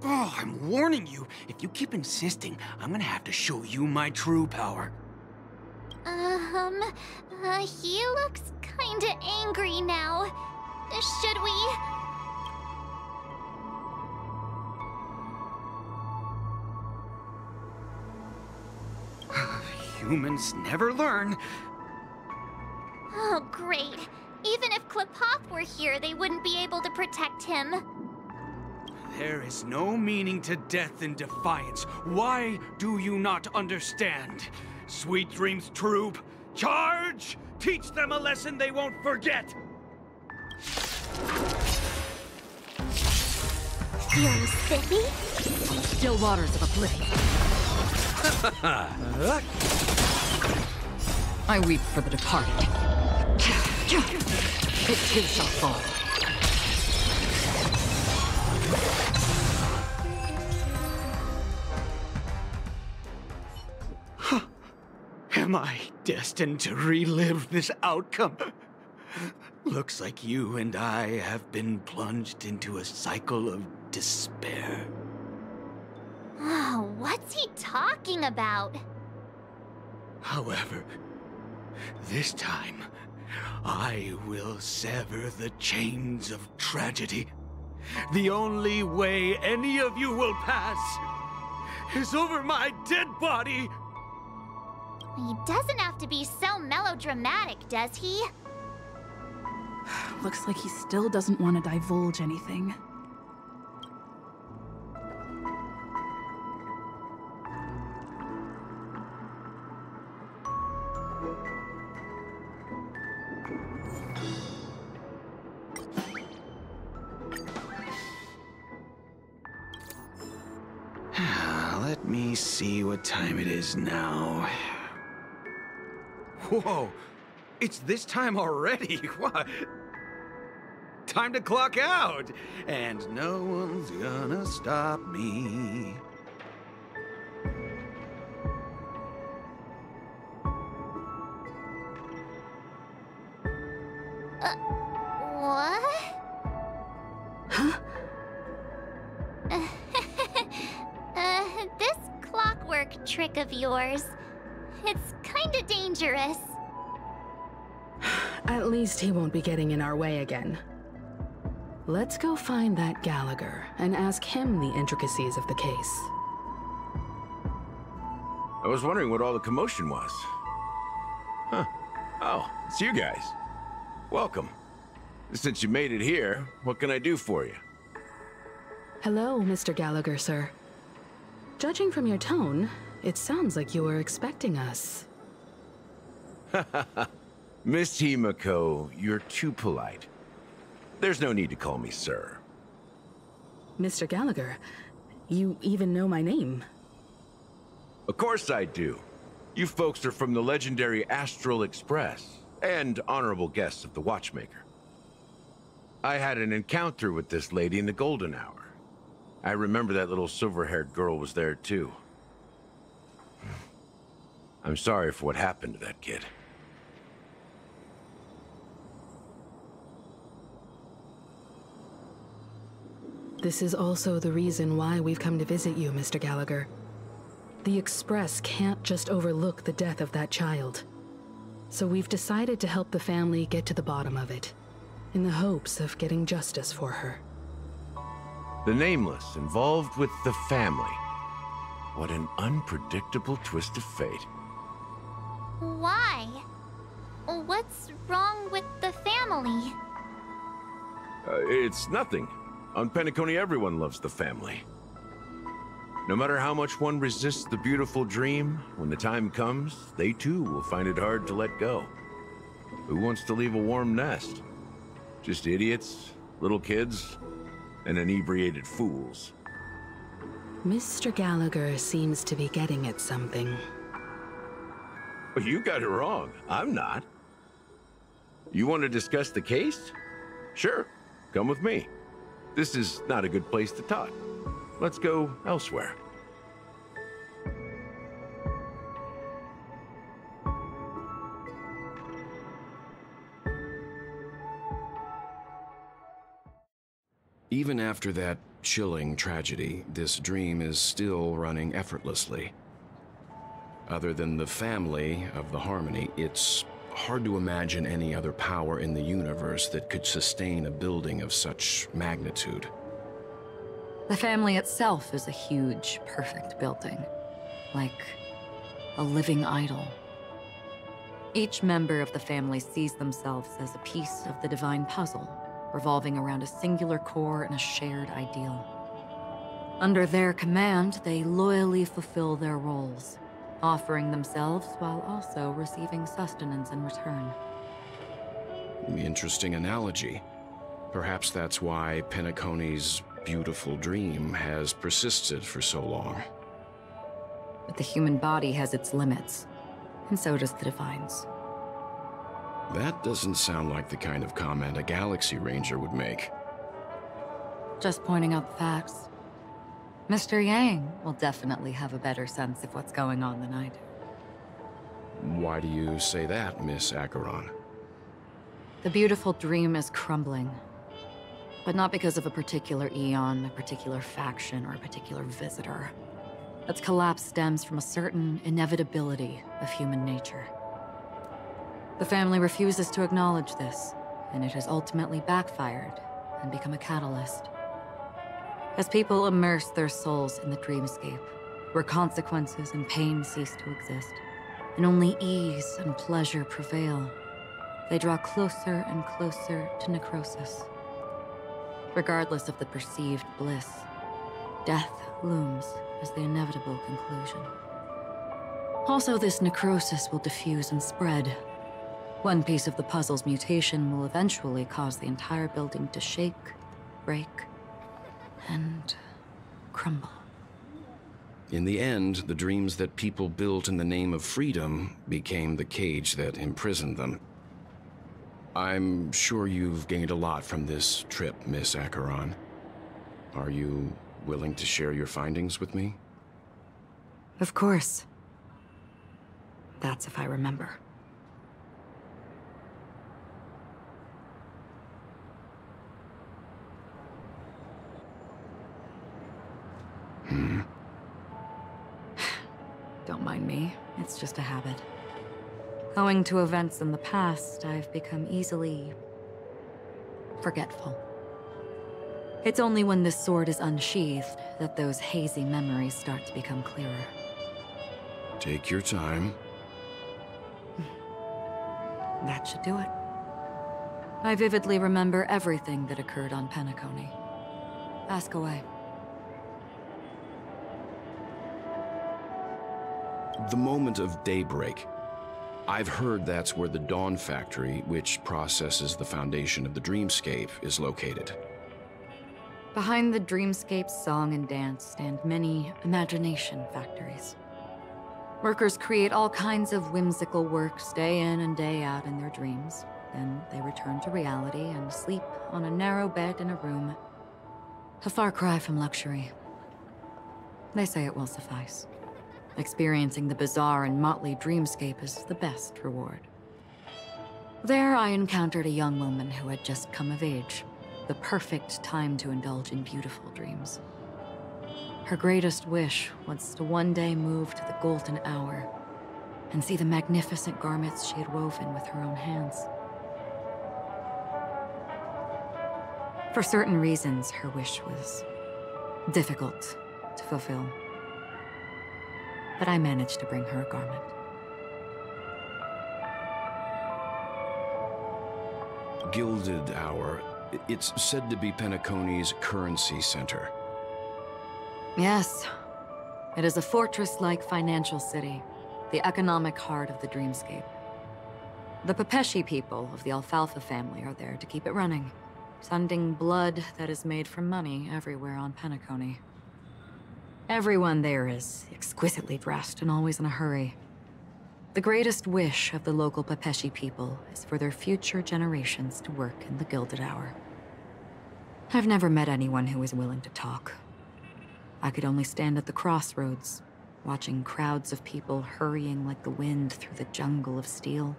Oh, I'm warning you. If you keep insisting, I'm gonna have to show you my true power. He looks kinda angry now. Should we? Humans never learn. Oh, great. Even if Klipoth were here, they wouldn't be able to protect him. There is no meaning to death and defiance. Why do you not understand? Sweet Dreams Troop, charge! Teach them a lesson they won't forget! Feeling spiffy? Still waters of oblivion. I weep for the departed. It too shall fall. Am I destined to relive this outcome? Looks like you and I have been plunged into a cycle of despair. Oh, what's he talking about? However, this time, I will sever the chains of tragedy. The only way any of you will pass is over my dead body! He doesn't have to be so melodramatic, does he? Looks like he still doesn't want to divulge anything. Let me see what time it is now. Whoa! It's this time already? What? Time to clock out! And no one's gonna stop me. What? Huh? This clockwork trick of yours, it's kinda dangerous. At least he won't be getting in our way again. Let's go find that Gallagher and ask him the intricacies of the case. I was wondering what all the commotion was. Huh. Oh, it's you guys. Welcome. Since you made it here, what can I do for you? Hello, Mr. Gallagher, sir. Judging from your tone, it sounds like you were expecting us. Miss Himiko, you're too polite. There's no need to call me sir. Mr. Gallagher, you even know my name. Of course I do. You folks are from the legendary Astral Express, and honorable guests of the Watchmaker. I had an encounter with this lady in the Golden Hour. I remember that little silver-haired girl was there too. I'm sorry for what happened to that kid. This is also the reason why we've come to visit you, Mr. Gallagher. The Express can't just overlook the death of that child. So we've decided to help the family get to the bottom of it, in the hopes of getting justice for her. The Nameless involved with the family. What an unpredictable twist of fate. Why? What's wrong with the family? It's nothing. On Penacony, everyone loves the family. No matter how much one resists the beautiful dream, when the time comes, they too will find it hard to let go. Who wants to leave a warm nest? Just idiots, little kids, and inebriated fools. Mr. Gallagher seems to be getting at something. You got it wrong. I'm not. You want to discuss the case? Sure. Come with me. This is not a good place to talk. Let's go elsewhere. Even after that chilling tragedy, this dream is still running effortlessly. Other than the family of the Harmony, it's hard to imagine any other power in the universe that could sustain a building of such magnitude. The family itself is a huge, perfect building. Like a living idol. Each member of the family sees themselves as a piece of the divine puzzle, revolving around a singular core and a shared ideal. Under their command, they loyally fulfill their roles, offering themselves while also receiving sustenance in return. Interesting analogy. Perhaps that's why Penacony's beautiful dream has persisted for so long. But the human body has its limits, and so does the Divine's. That doesn't sound like the kind of comment a Galaxy Ranger would make. Just pointing out the facts. Mr. Yang will definitely have a better sense of what's going on than I do. Why do you say that, Miss Acheron? The beautiful dream is crumbling. But not because of a particular eon, a particular faction, or a particular visitor. Its collapse stems from a certain inevitability of human nature. The family refuses to acknowledge this, and it has ultimately backfired and become a catalyst. As people immerse their souls in the dreamscape, where consequences and pain cease to exist, and only ease and pleasure prevail, they draw closer and closer to necrosis. Regardless of the perceived bliss, death looms as the inevitable conclusion. Also, this necrosis will diffuse and spread. One piece of the puzzle's mutation will eventually cause the entire building to shake, break, and crumble. In the end, the dreams that people built in the name of freedom became the cage that imprisoned them. I'm sure you've gained a lot from this trip, Miss Acheron. Are you willing to share your findings with me? Of course. That's if I remember. Don't mind me. It's just a habit. Owing to events in the past, I've become easily forgetful. It's only when this sword is unsheathed that those hazy memories start to become clearer. Take your time. That should do it. I vividly remember everything that occurred on Penacony. Ask away. The moment of daybreak. I've heard that's where the Dawn Factory, which processes the foundation of the dreamscape, is located. Behind the dreamscape's song and dance stand many imagination factories. Workers create all kinds of whimsical works day in and day out in their dreams. Then they return to reality and sleep on a narrow bed in a room. A far cry from luxury. They say it will suffice. Experiencing the bizarre and motley dreamscape is the best reward. There, I encountered a young woman who had just come of age. The perfect time to indulge in beautiful dreams. Her greatest wish was to one day move to the golden hour and see the magnificent garments she had woven with her own hands. For certain reasons, her wish was difficult to fulfill. But I managed to bring her a garment. Gilded Hour. It's said to be Penacony's currency center. Yes. It is a fortress-like financial city, the economic heart of the dreamscape. The Pepeshi people of the Alfalfa family are there to keep it running, sending blood that is made from money everywhere on Penacony. Everyone there is exquisitely dressed and always in a hurry. The greatest wish of the local Pepeshi people is for their future generations to work in the Gilded Hour. I've never met anyone who is willing to talk. I could only stand at the crossroads, watching crowds of people hurrying like the wind through the jungle of steel,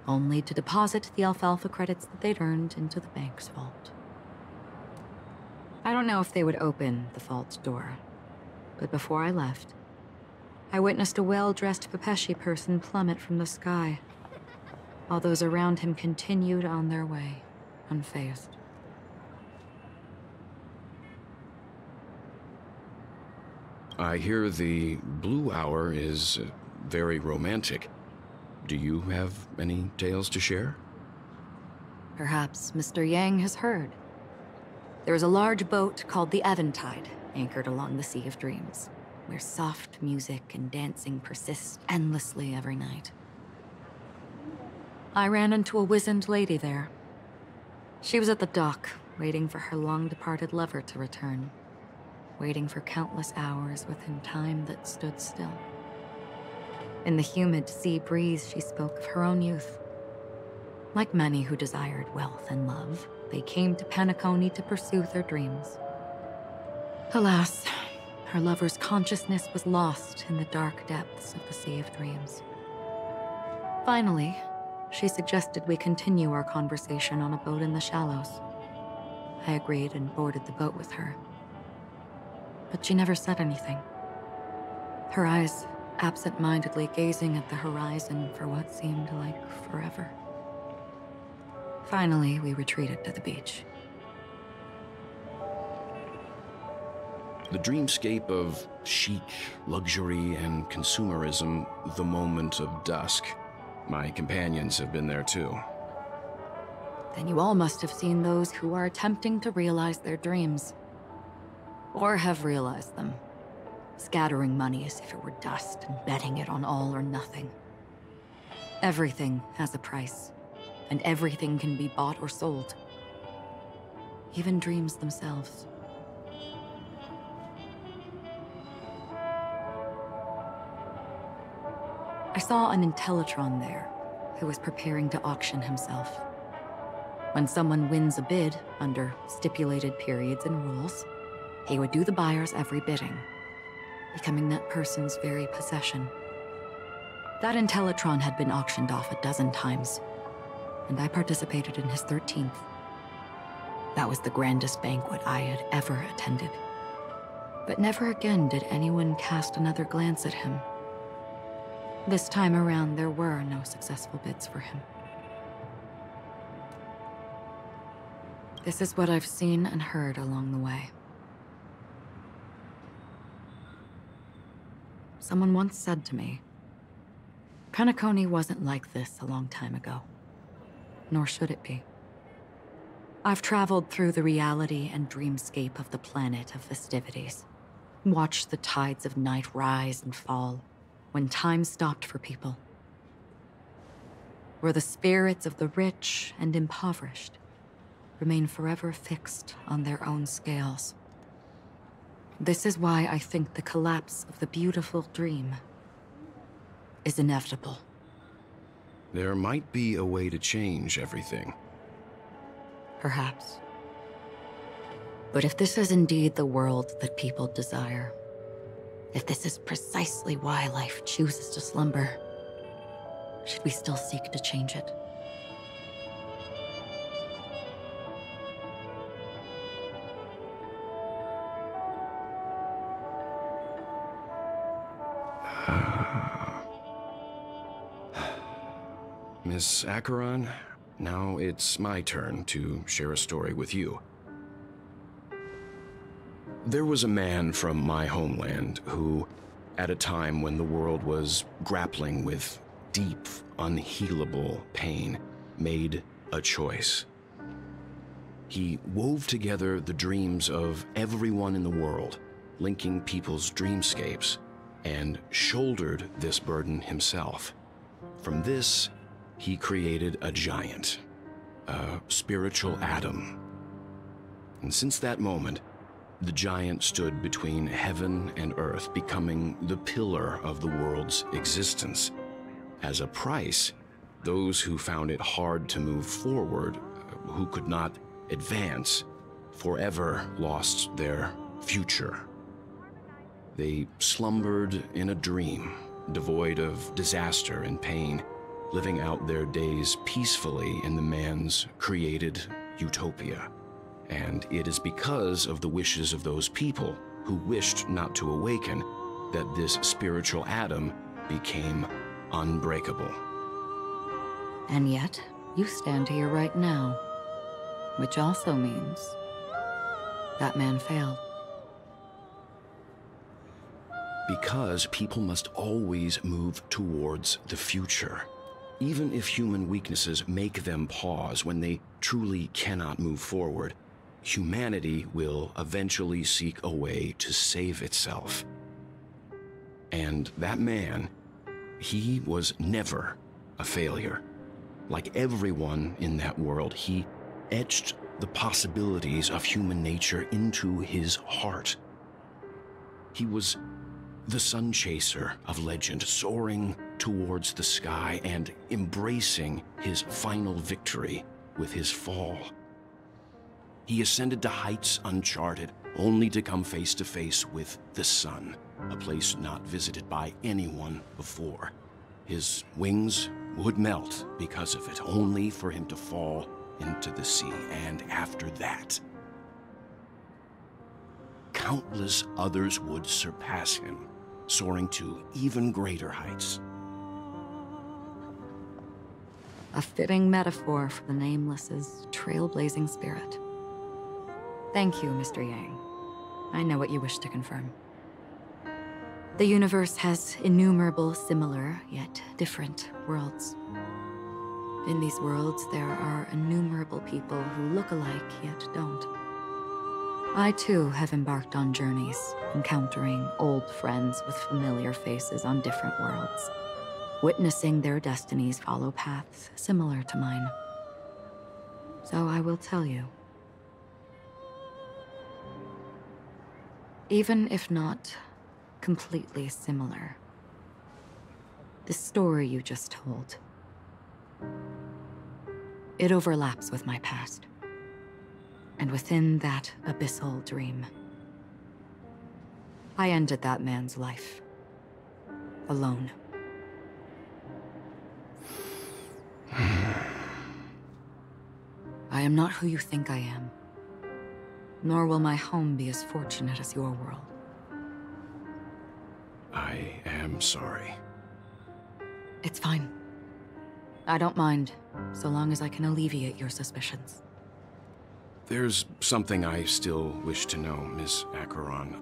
only to deposit the alfalfa credits that they'd earned into the bank's vault. I don't know if they would open the vault door, but before I left, I witnessed a well-dressed Pepeshi person plummet from the sky, while those around him continued on their way, unfazed. I hear the Blue Hour is very romantic. Do you have any tales to share? Perhaps Mr. Yang has heard. There is a large boat called the Eventide, anchored along the Sea of Dreams, where soft music and dancing persist endlessly every night. I ran into a wizened lady there. She was at the dock, waiting for her long-departed lover to return, waiting for countless hours within time that stood still. In the humid sea breeze, she spoke of her own youth. Like many who desired wealth and love, they came to Penacony to pursue their dreams. Alas, her lover's consciousness was lost in the dark depths of the Sea of Dreams. Finally, she suggested we continue our conversation on a boat in the shallows. I agreed and boarded the boat with her. But she never said anything. Her eyes absent-mindedly gazing at the horizon for what seemed like forever. Finally, we retreated to the beach. The dreamscape of chic, luxury, and consumerism, the moment of dusk. My companions have been there too. Then you all must have seen those who are attempting to realize their dreams. Or have realized them. Scattering money as if it were dust and betting it on all or nothing. Everything has a price, and everything can be bought or sold. Even dreams themselves. I saw an Intellitron there, who was preparing to auction himself. When someone wins a bid under stipulated periods and rules, he would do the buyer's every bidding, becoming that person's very possession. That Intellitron had been auctioned off a dozen times, and I participated in his 13th. That was the grandest banquet I had ever attended. But never again did anyone cast another glance at him. This time around, there were no successful bids for him. This is what I've seen and heard along the way. Someone once said to me, Penacony wasn't like this a long time ago, nor should it be. I've traveled through the reality and dreamscape of the planet of festivities, watched the tides of night rise and fall when time stopped for people, where the spirits of the rich and impoverished remain forever fixed on their own scales. This is why I think the collapse of the beautiful dream is inevitable. There might be a way to change everything. Perhaps. But if this is indeed the world that people desire, if this is precisely why life chooses to slumber, should we still seek to change it? Miss Acheron, now it's my turn to share a story with you. There was a man from my homeland who, at a time when the world was grappling with deep, unhealable pain, made a choice. He wove together the dreams of everyone in the world, linking people's dreamscapes, and shouldered this burden himself. From this, he created a giant, a spiritual atom. And since that moment, The giant stood between heaven and earth, becoming the pillar of the world's existence. As a price, those who found it hard to move forward, who could not advance, forever lost their future. They slumbered in a dream, devoid of disaster and pain, living out their days peacefully in the man's created utopia. And it is because of the wishes of those people who wished not to awaken that this spiritual atom became unbreakable. And yet, you stand here right now, which also means that man failed. Because people must always move towards the future. Even if human weaknesses make them pause when they truly cannot move forward, humanity will eventually seek a way to save itself. And that man, he was never a failure. Like everyone in that world, he etched the possibilities of human nature into his heart. He was the sun chaser of legend, soaring towards the sky and embracing his final victory with his fall. He ascended to heights uncharted, only to come face to face with the sun, a place not visited by anyone before. His wings would melt because of it, only for him to fall into the sea. And after that, countless others would surpass him, soaring to even greater heights. A fitting metaphor for the Nameless's trailblazing spirit. Thank you, Mr. Yang. I know what you wish to confirm. The universe has innumerable similar, yet different worlds. In these worlds, there are innumerable people who look alike, yet don't. I too have embarked on journeys, encountering old friends with familiar faces on different worlds, witnessing their destinies follow paths similar to mine. So I will tell you. Even if not completely similar, the story you just told, it overlaps with my past. And within that abyssal dream, I ended that man's life. Alone. I am not who you think I am. Nor will my home be as fortunate as your world. I am sorry. It's fine. I don't mind, so long as I can alleviate your suspicions. There's something I still wish to know, Miss Acheron.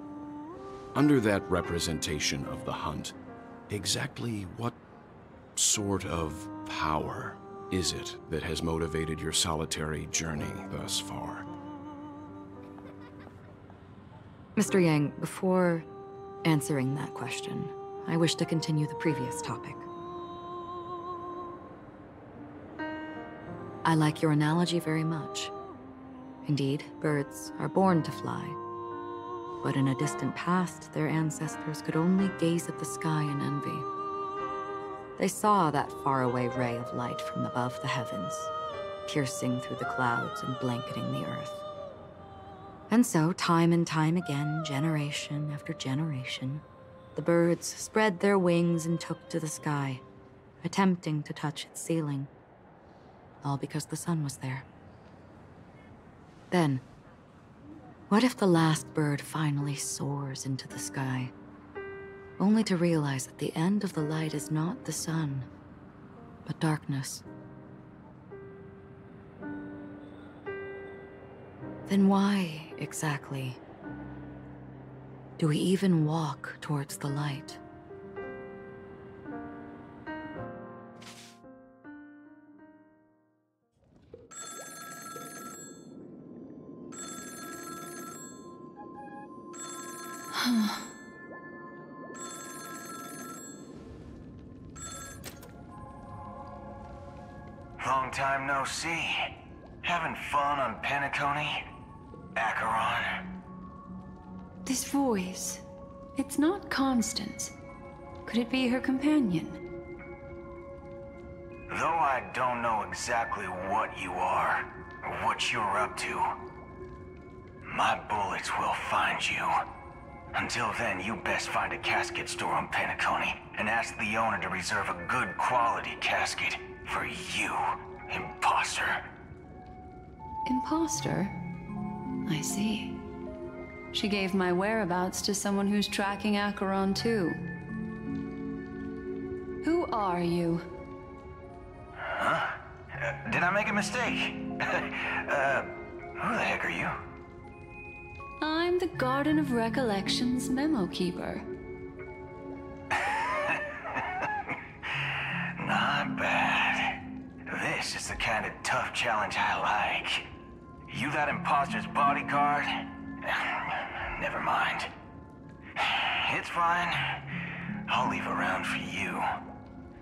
Under that representation of the hunt, exactly what sort of power is it that has motivated your solitary journey thus far? Mr. Yang, before answering that question, I wish to continue the previous topic. I like your analogy very much. Indeed, birds are born to fly. But in a distant past, their ancestors could only gaze at the sky in envy. They saw that faraway ray of light from above the heavens, piercing through the clouds and blanketing the earth. And so, time and time again, generation after generation, the birds spread their wings and took to the sky, attempting to touch its ceiling, all because the sun was there. Then, what if the last bird finally soars into the sky, only to realize that the end of the light is not the sun, but darkness? Then why, exactly, do we even walk towards the light? Long time no see. Having fun on Penacony? Acheron? This voice, it's not Constance. Could it be her companion? Though I don't know exactly what you are, or what you're up to, my bullets will find you. Until then, you best find a casket store on Penacony and ask the owner to reserve a good quality casket for you, imposter. Imposter? I see. She gave my whereabouts to someone who's tracking Acheron too. Who are you? Huh? Did I make a mistake? Who the heck are you? I'm the Garden of Recollection's memo keeper. Not bad. This is the kind of tough challenge I like. You that imposter's bodyguard? Never mind. It's fine. I'll leave a round for you.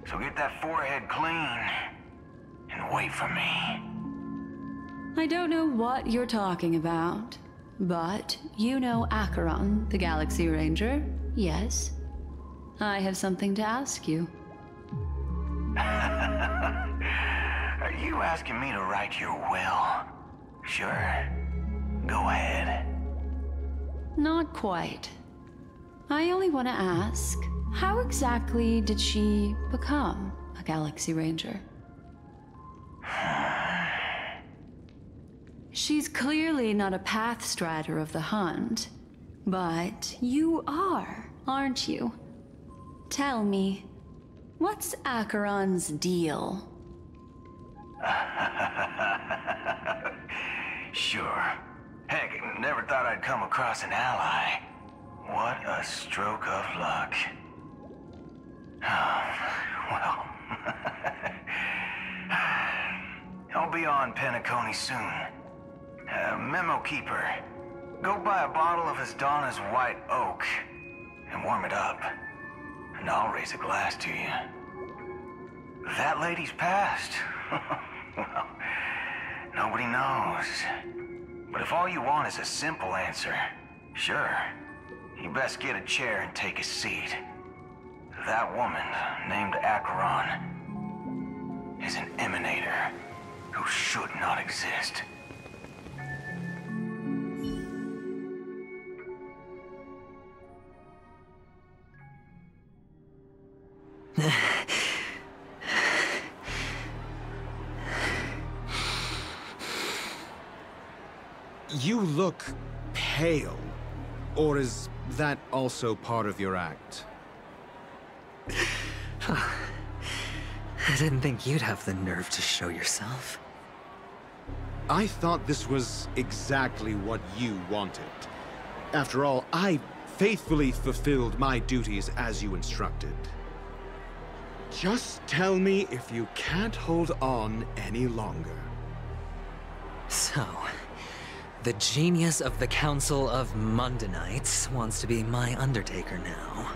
So get that forehead clean and wait for me. I don't know what you're talking about, but you know Acheron, the Galaxy Ranger, yes? I have something to ask you. Are you asking me to write your will? Sure. Go ahead. Not quite. I only want to ask, how exactly did she become a Galaxy Ranger? She's clearly not a path strider of the hunt, but you are, aren't you? Tell me, what's Acheron's deal? Sure. Heck, never thought I'd come across an ally. What a stroke of luck. Well, I'll be on Penacony soon. Memo Keeper, go buy a bottle of his Donna's White Oak and warm it up, and I'll raise a glass to you. That lady's passed. Well, nobody knows. But if all you want is a simple answer, sure, you best get a chair and take a seat. That woman, named Acheron, is an emanator who should not exist. You look pale. Or is that also part of your act? I didn't think you'd have the nerve to show yourself. I thought this was exactly what you wanted. After all, I faithfully fulfilled my duties as you instructed. Just tell me if you can't hold on any longer. So, the genius of the Council of Mundanites wants to be my Undertaker now.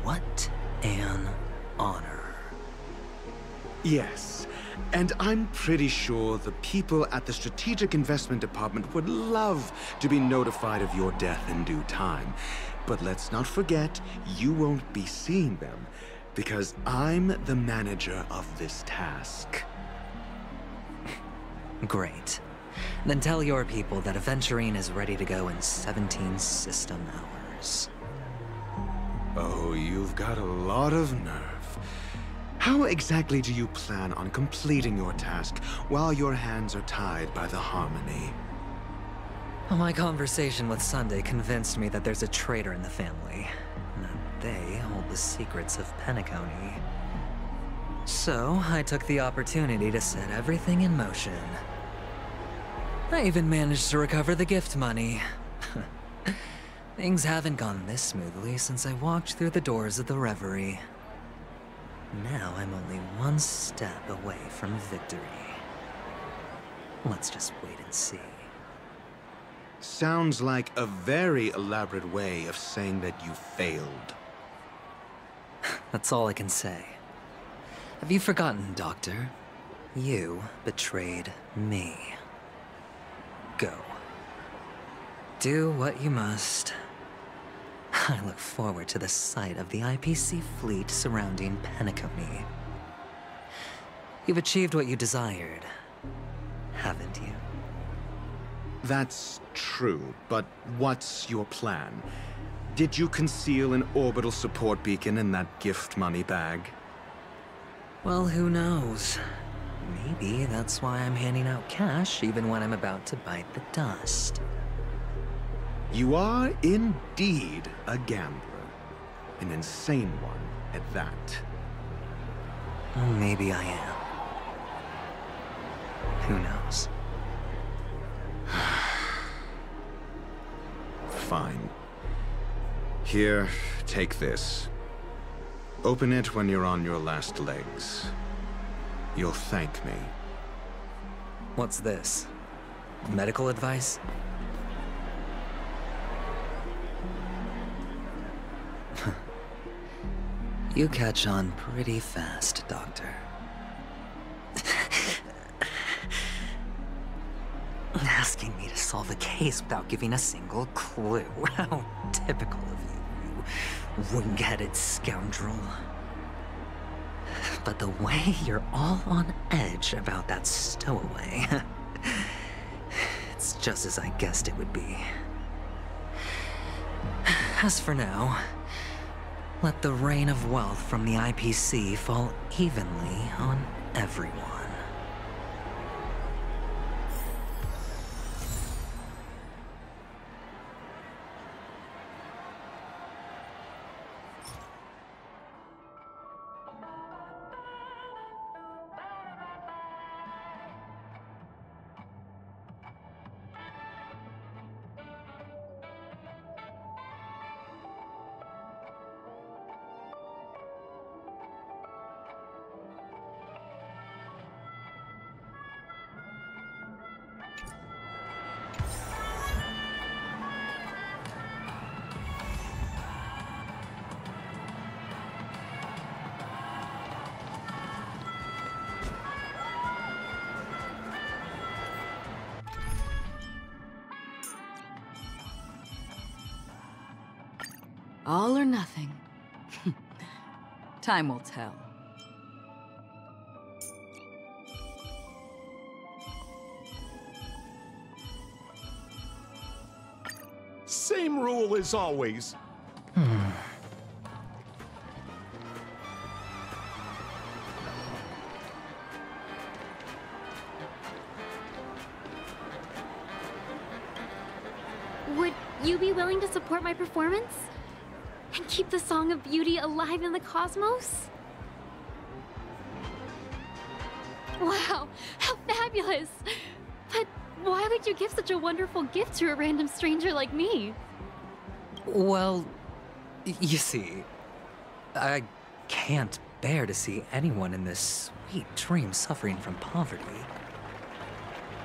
What an honor. Yes, and I'm pretty sure the people at the Strategic Investment Department would love to be notified of your death in due time. But let's not forget, you won't be seeing them, because I'm the manager of this task. Great. Then tell your people that Aventurine is ready to go in 17 system hours. Oh, you've got a lot of nerve. How exactly do you plan on completing your task while your hands are tied by the Harmony? My conversation with Sunday convinced me that there's a traitor in the family, and that they hold the secrets of Penacony. So, I took the opportunity to set everything in motion. I even managed to recover the gift money. Things haven't gone this smoothly since I walked through the doors of the Reverie. Now I'm only one step away from victory. Let's just wait and see. Sounds like a very elaborate way of saying that you failed. That's all I can say. Have you forgotten, Doctor? You betrayed me. Go. Do what you must. I look forward to the sight of the IPC fleet surrounding Penacony. You've achieved what you desired, haven't you? That's true, but what's your plan? Did you conceal an orbital support beacon in that gift money bag? Well, who knows? Maybe that's why I'm handing out cash even when I'm about to bite the dust. You are indeed a gambler. An insane one at that. Well, maybe I am. Who knows? Fine. Here, take this. Open it when you're on your last legs. You'll thank me. What's this? Medical advice? You catch on pretty fast, Doctor. Asking me to solve a case without giving a single clue. How typical of you wing-headed scoundrel. But the way you're all on edge about that stowaway, it's just as I guessed it would be. As for now, let the rain of wealth from the IPC fall evenly on everyone. All or nothing. Time will tell. Same rule as always. Would you be willing to support my performance? And keep the Song of Beauty alive in the cosmos? Wow, how fabulous! But why would you give such a wonderful gift to a random stranger like me? Well, you see, I can't bear to see anyone in this sweet dream suffering from poverty.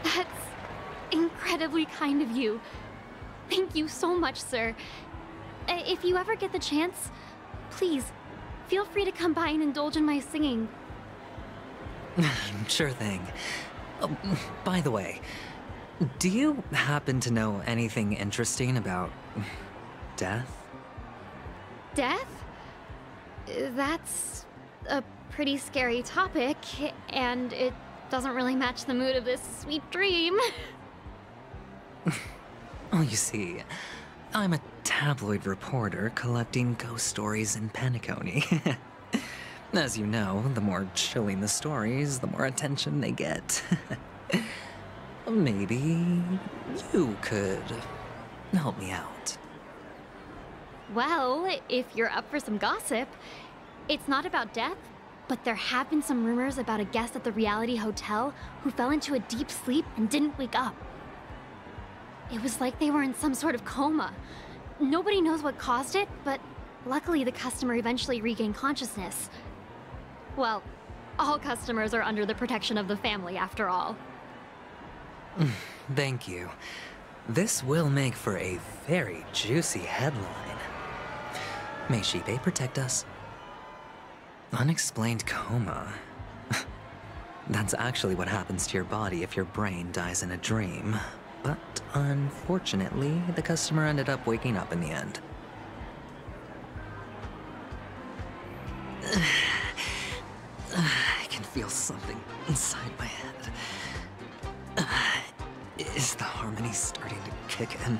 That's incredibly kind of you. Thank you so much, sir. If you ever get the chance, please, feel free to come by and indulge in my singing. Sure thing. Oh, by the way, do you happen to know anything interesting about death? Death? That's a pretty scary topic, and it doesn't really match the mood of this sweet dream. Oh, you see, I'm a tabloid reporter collecting ghost stories in Penacony. As you know, the more chilling the stories, the more attention they get. Maybe you could help me out. Well, if you're up for some gossip, it's not about death, but there have been some rumors about a guest at the reality hotel who fell into a deep sleep and didn't wake up. It was like they were in some sort of coma. Nobody knows what caused it, but luckily the customer eventually regained consciousness. Well, all customers are under the protection of the family, after all. Thank you. This will make for a very juicy headline. May Shibe protect us. Unexplained coma. That's actually what happens to your body if your brain dies in a dream. but unfortunately, the customer ended up waking up in the end. I can feel something inside my head. Is the harmony starting to kick in?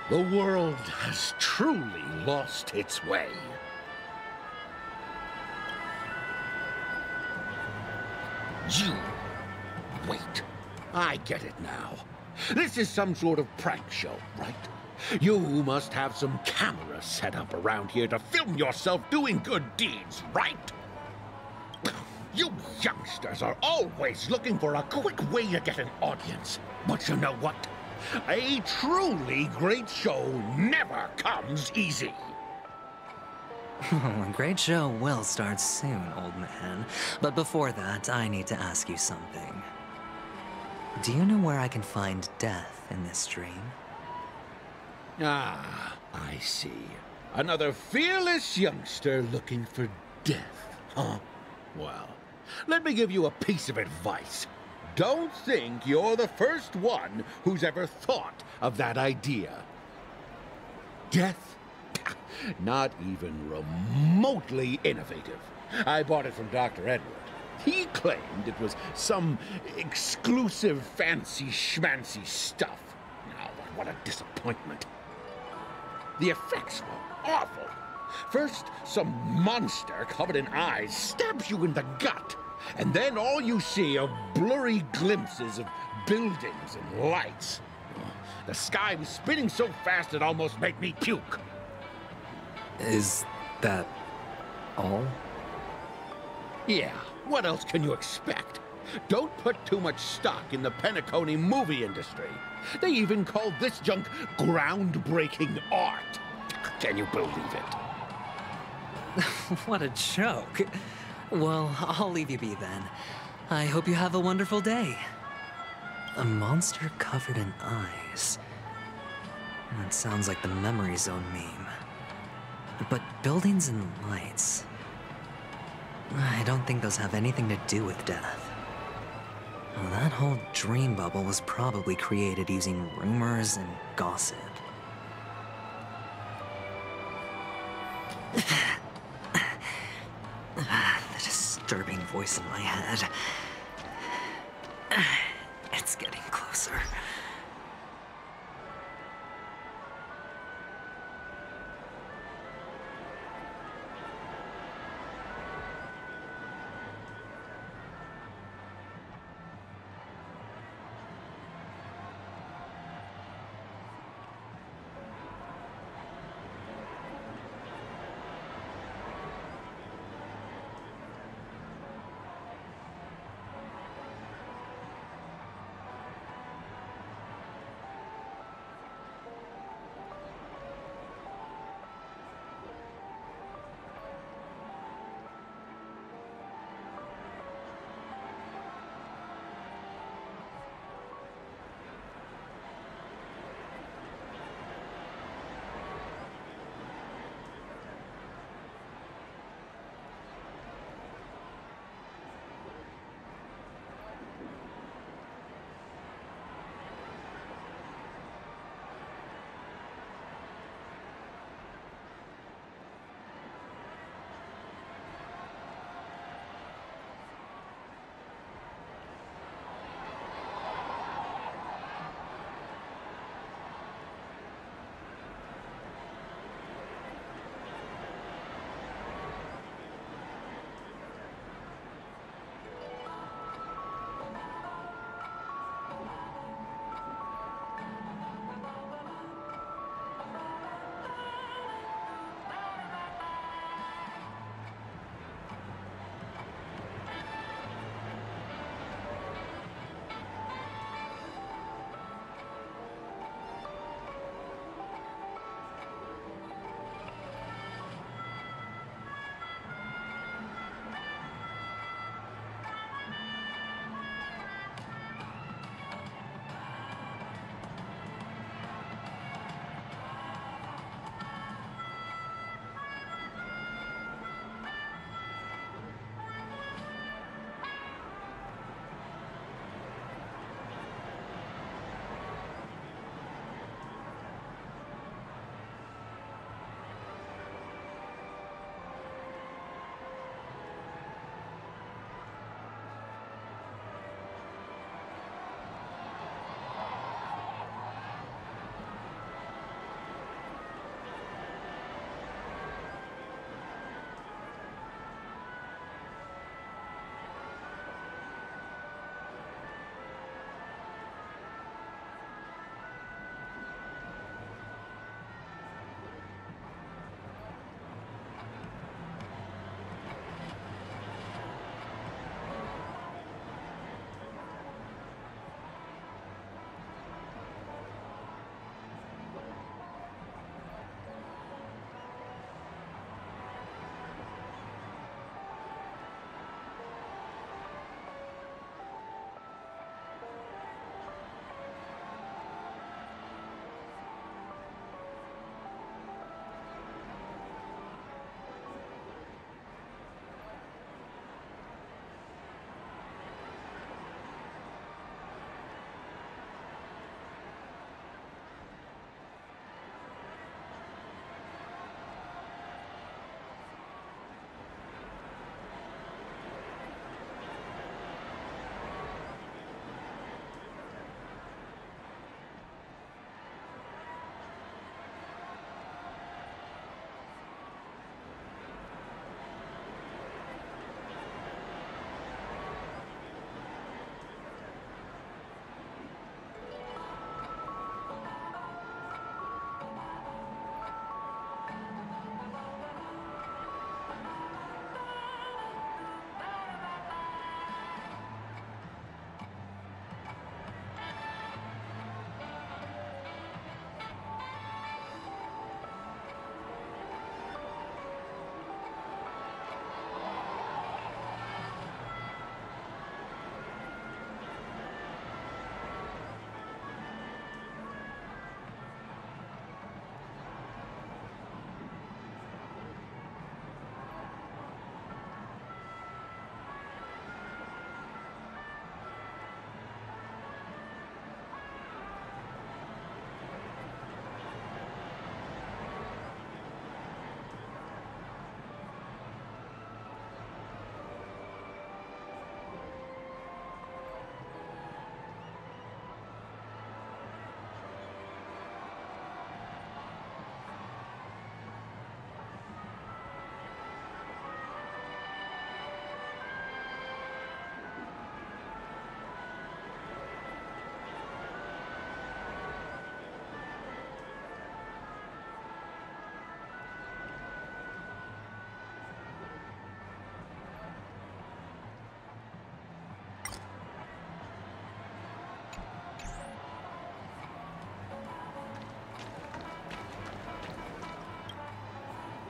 The world has truly lost its way. You... Wait. I get it now. This is some sort of prank show, right? You must have some cameras set up around here to film yourself doing good deeds, right? You youngsters are always looking for a quick way to get an audience. But you know what? A truly great show never comes easy. A great show will start soon, old man. But before that, I need to ask you something. Do you know where I can find death in this dream? Ah, I see. Another fearless youngster looking for death, huh? Well, let me give you a piece of advice. Don't think you're the first one who's ever thought of that idea. Death? Not even remotely innovative. I bought it from Dr. Edward. He claimed it was some exclusive fancy schmancy stuff. Now, what a disappointment. The effects were awful. First, some monster covered in eyes stabs you in the gut. And then all you see are blurry glimpses of buildings and lights. The sky was spinning so fast it almost made me puke. Is that all? Yeah, what else can you expect? Don't put too much stock in the Penacony movie industry. They even called this junk groundbreaking art. Can you believe it? What a joke. Well, I'll leave you be then. I hope you have a wonderful day. A monster covered in eyes. That sounds like the Memory Zone meme. But buildings and lights... I don't think those have anything to do with death. Well, that whole dream bubble was probably created using rumors and gossip. The disturbing voice in my head. It's getting closer.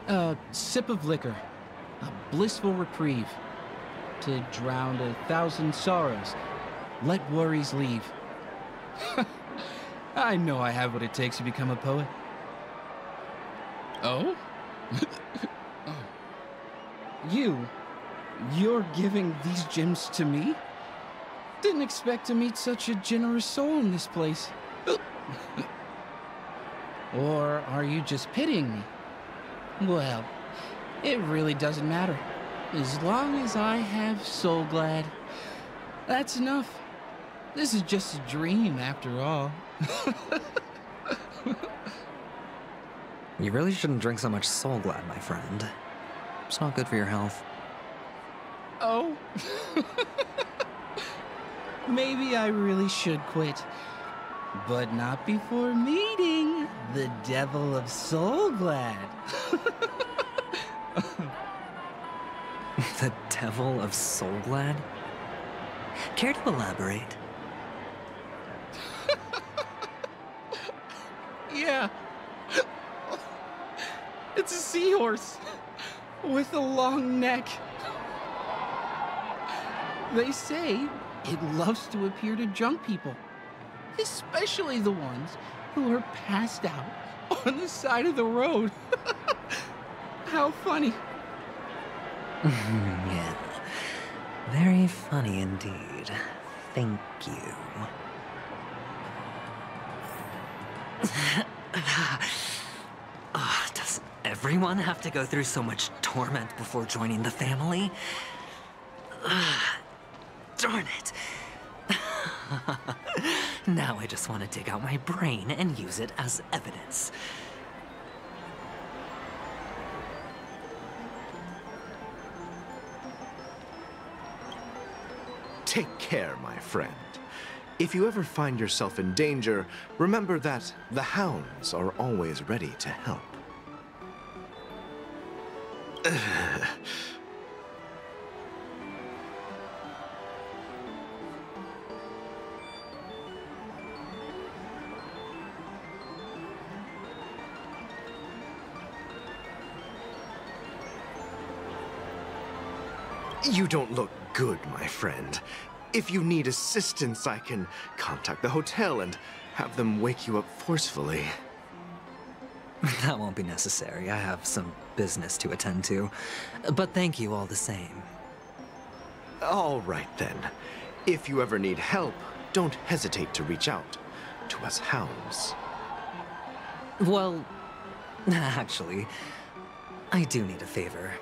A sip of liquor. A blissful reprieve. To drown 1,000 sorrows. Let worries leave. I know I have what it takes to become a poet. Oh? Oh. You're giving these gems to me? Didn't expect to meet such a generous soul in this place. Or are you just pitying me? Well, it really doesn't matter. As long as I have Soul Glad, that's enough. This is just a dream after all. You really shouldn't drink so much Soul Glad, my friend. It's not good for your health. Oh? Maybe I really should quit. But not before meeting the Devil of Soul Glad. The Devil of Soul Glad? Care to elaborate? Yeah. It's a seahorse with a long neck. They say it loves to appear to drunk people, especially the ones who are passed out on the side of the road. How funny. Yeah. Very funny indeed. Thank you. Does everyone have to go through so much torment before joining the family? Darn it. Now I just want to dig out my brain and use it as evidence. Take care, my friend. If you ever find yourself in danger, remember that the hounds are always ready to help. You don't look good, my friend. If you need assistance, I can contact the hotel and have them wake you up forcefully. That won't be necessary. I have some business to attend to. But thank you all the same. All right, then. If you ever need help, don't hesitate to reach out to us hounds. Well, actually, I do need a favor.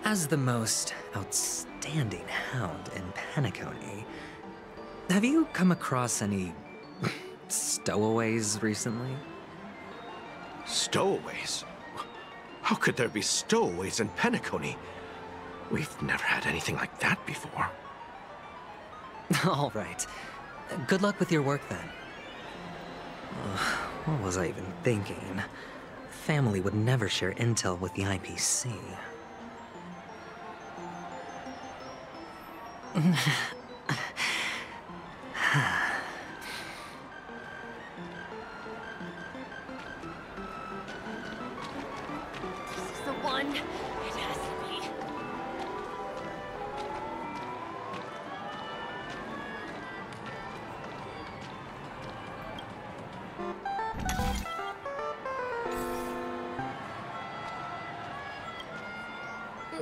As the most outstanding hound in Penacony, have you come across any stowaways recently? Stowaways? How could there be stowaways in Penacony? We've never had anything like that before. All right. Good luck with your work, then. What was I even thinking? Family would never share intel with the IPC. This is the one. It has to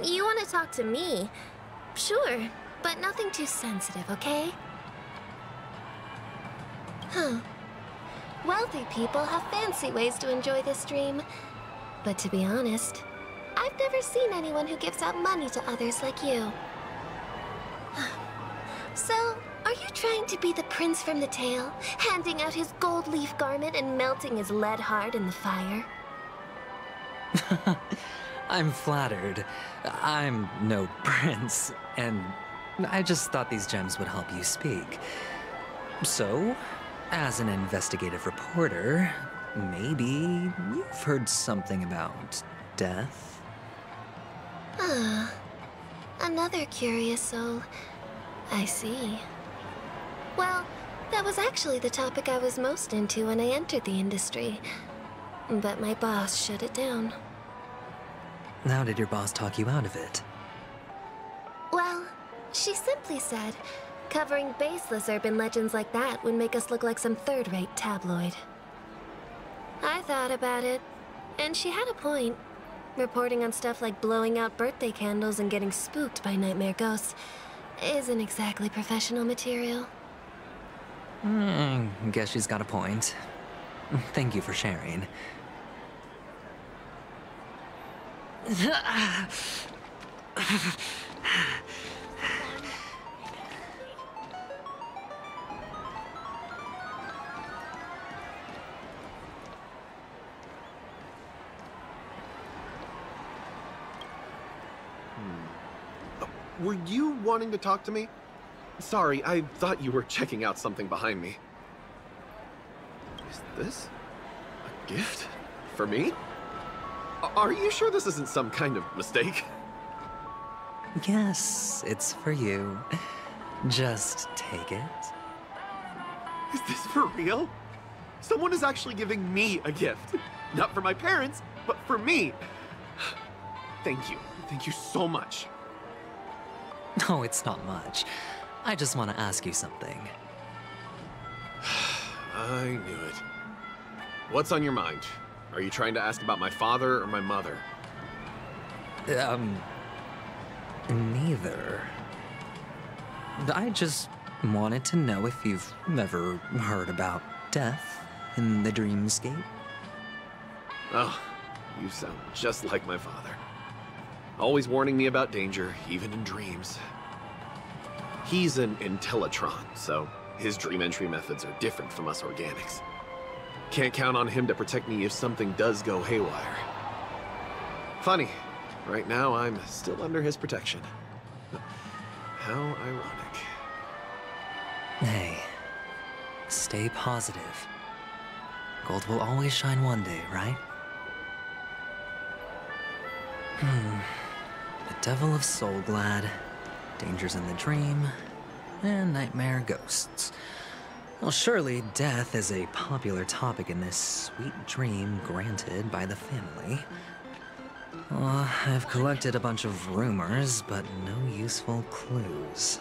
be. You want to talk to me? Sure. But nothing too sensitive, okay? Huh. Wealthy people have fancy ways to enjoy this dream. But to be honest, I've never seen anyone who gives out money to others like you. So, are you trying to be the prince from the tale, handing out his gold leaf garment and melting his lead heart in the fire? I'm flattered. I'm no prince, and I just thought these gems would help you speak. So, as an investigative reporter, maybe you've heard something about death? Ah, another curious soul. I see. Well, that was actually the topic I was most into when I entered the industry. But my boss shut it down. How did your boss talk you out of it? Well, she simply said, covering baseless urban legends like that would make us look like some third-rate tabloid. I thought about it, and she had a point. Reporting on stuff like blowing out birthday candles and getting spooked by nightmare ghosts isn't exactly professional material. Guess she's got a point. Thank you for sharing. Were you wanting to talk to me? Sorry, I thought you were checking out something behind me. Is this a gift? For me? Are you sure this isn't some kind of mistake? Yes, it's for you. Just take it. Is this for real? Someone is actually giving me a gift. Not for my parents, but for me. Thank you. Thank you so much. No, it's not much. I just want to ask you something. I knew it. What's on your mind? Are you trying to ask about my father or my mother? Neither. I just wanted to know if you've ever heard about death in the dreamscape. Oh, you sound just like my father. Always warning me about danger, even in dreams. He's an Intellitron, so his dream entry methods are different from us organics. Can't count on him to protect me if something does go haywire. Funny, right now I'm still under his protection. How ironic. Hey, stay positive. Gold will always shine one day, right? The Devil of Soulglad, dangers in the dream, and nightmare ghosts. Well, surely death is a popular topic in this sweet dream granted by the family. I've collected a bunch of rumors, but no useful clues.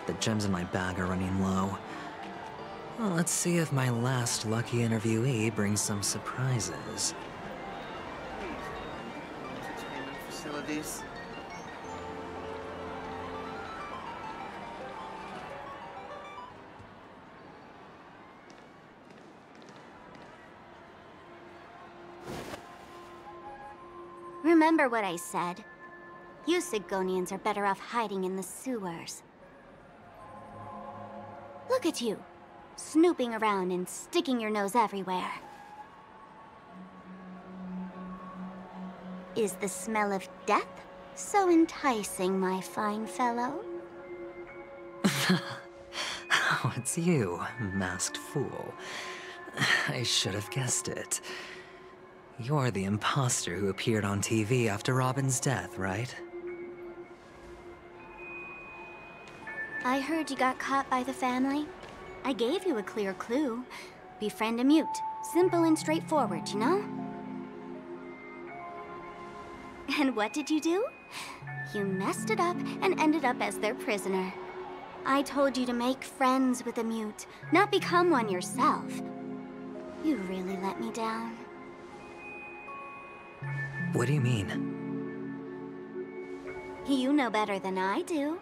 The gems in my bag are running low. Well, let's see if my last lucky interviewee brings some surprises. Facilities. Remember what I said. You Sigonians are better off hiding in the sewers. Look at you, snooping around and sticking your nose everywhere. Is the smell of death so enticing, my fine fellow? Oh, it's you, masked fool. I should have guessed it. You're the imposter who appeared on TV after Robin's death, right? I heard you got caught by the family. I gave you a clear clue. Befriend a mute. Simple and straightforward, you know? And what did you do? You messed it up and ended up as their prisoner. I told you to make friends with a mute, not become one yourself. You really let me down. What do you mean? You know better than I do.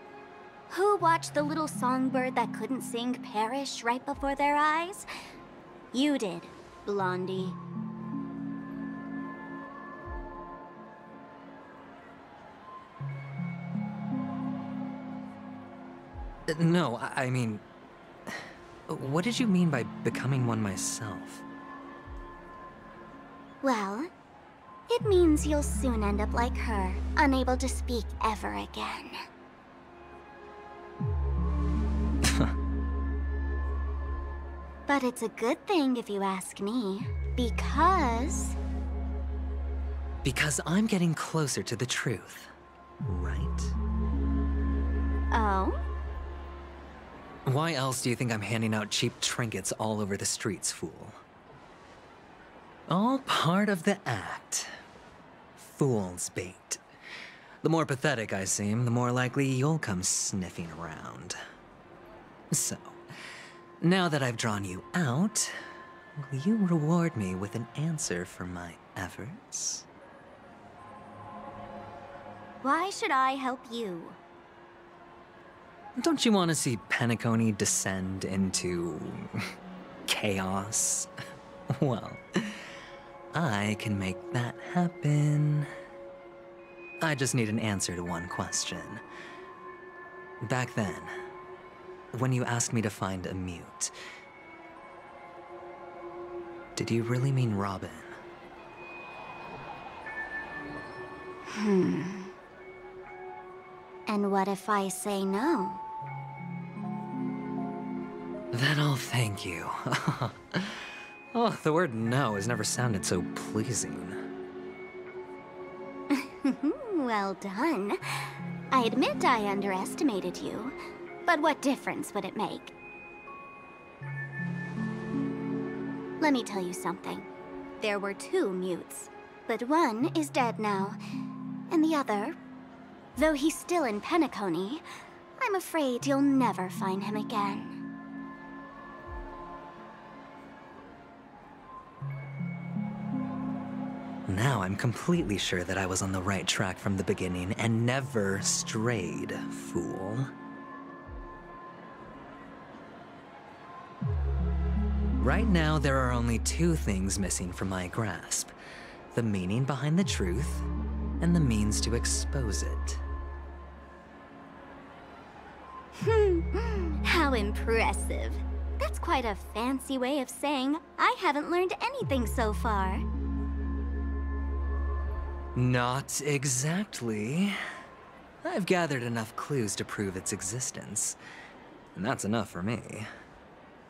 Who watched the little songbird that couldn't sing perish right before their eyes? You did, Blondie. No, I mean... What did you mean by becoming one myself? Well, it means you'll soon end up like her, unable to speak ever again. But it's a good thing if you ask me, because... Because I'm getting closer to the truth, right? Oh? Why else do you think I'm handing out cheap trinkets all over the streets, fool? All part of the act. Fool's bait. The more pathetic I seem, the more likely you'll come sniffing around. So, now that I've drawn you out, will you reward me with an answer for my efforts? Why should I help you? Don't you want to see Penacony descend into chaos? Well, I can make that happen. I just need an answer to one question. Back then, when you asked me to find a mute, did you really mean Robin? And what if I say no? Then I'll thank you. Oh, the word no has never sounded so pleasing. Well done. I admit I underestimated you, but what difference would it make? Let me tell you something. There were 2 mutes, but one is dead now, and the other, though he's still in Penacony, I'm afraid you'll never find him again. Now I'm completely sure that I was on the right track from the beginning and never strayed, fool. Right now, there are only 2 things missing from my grasp. The meaning behind the truth, and the means to expose it. How impressive. That's quite a fancy way of saying I haven't learned anything so far. Not exactly. I've gathered enough clues to prove its existence, and that's enough for me.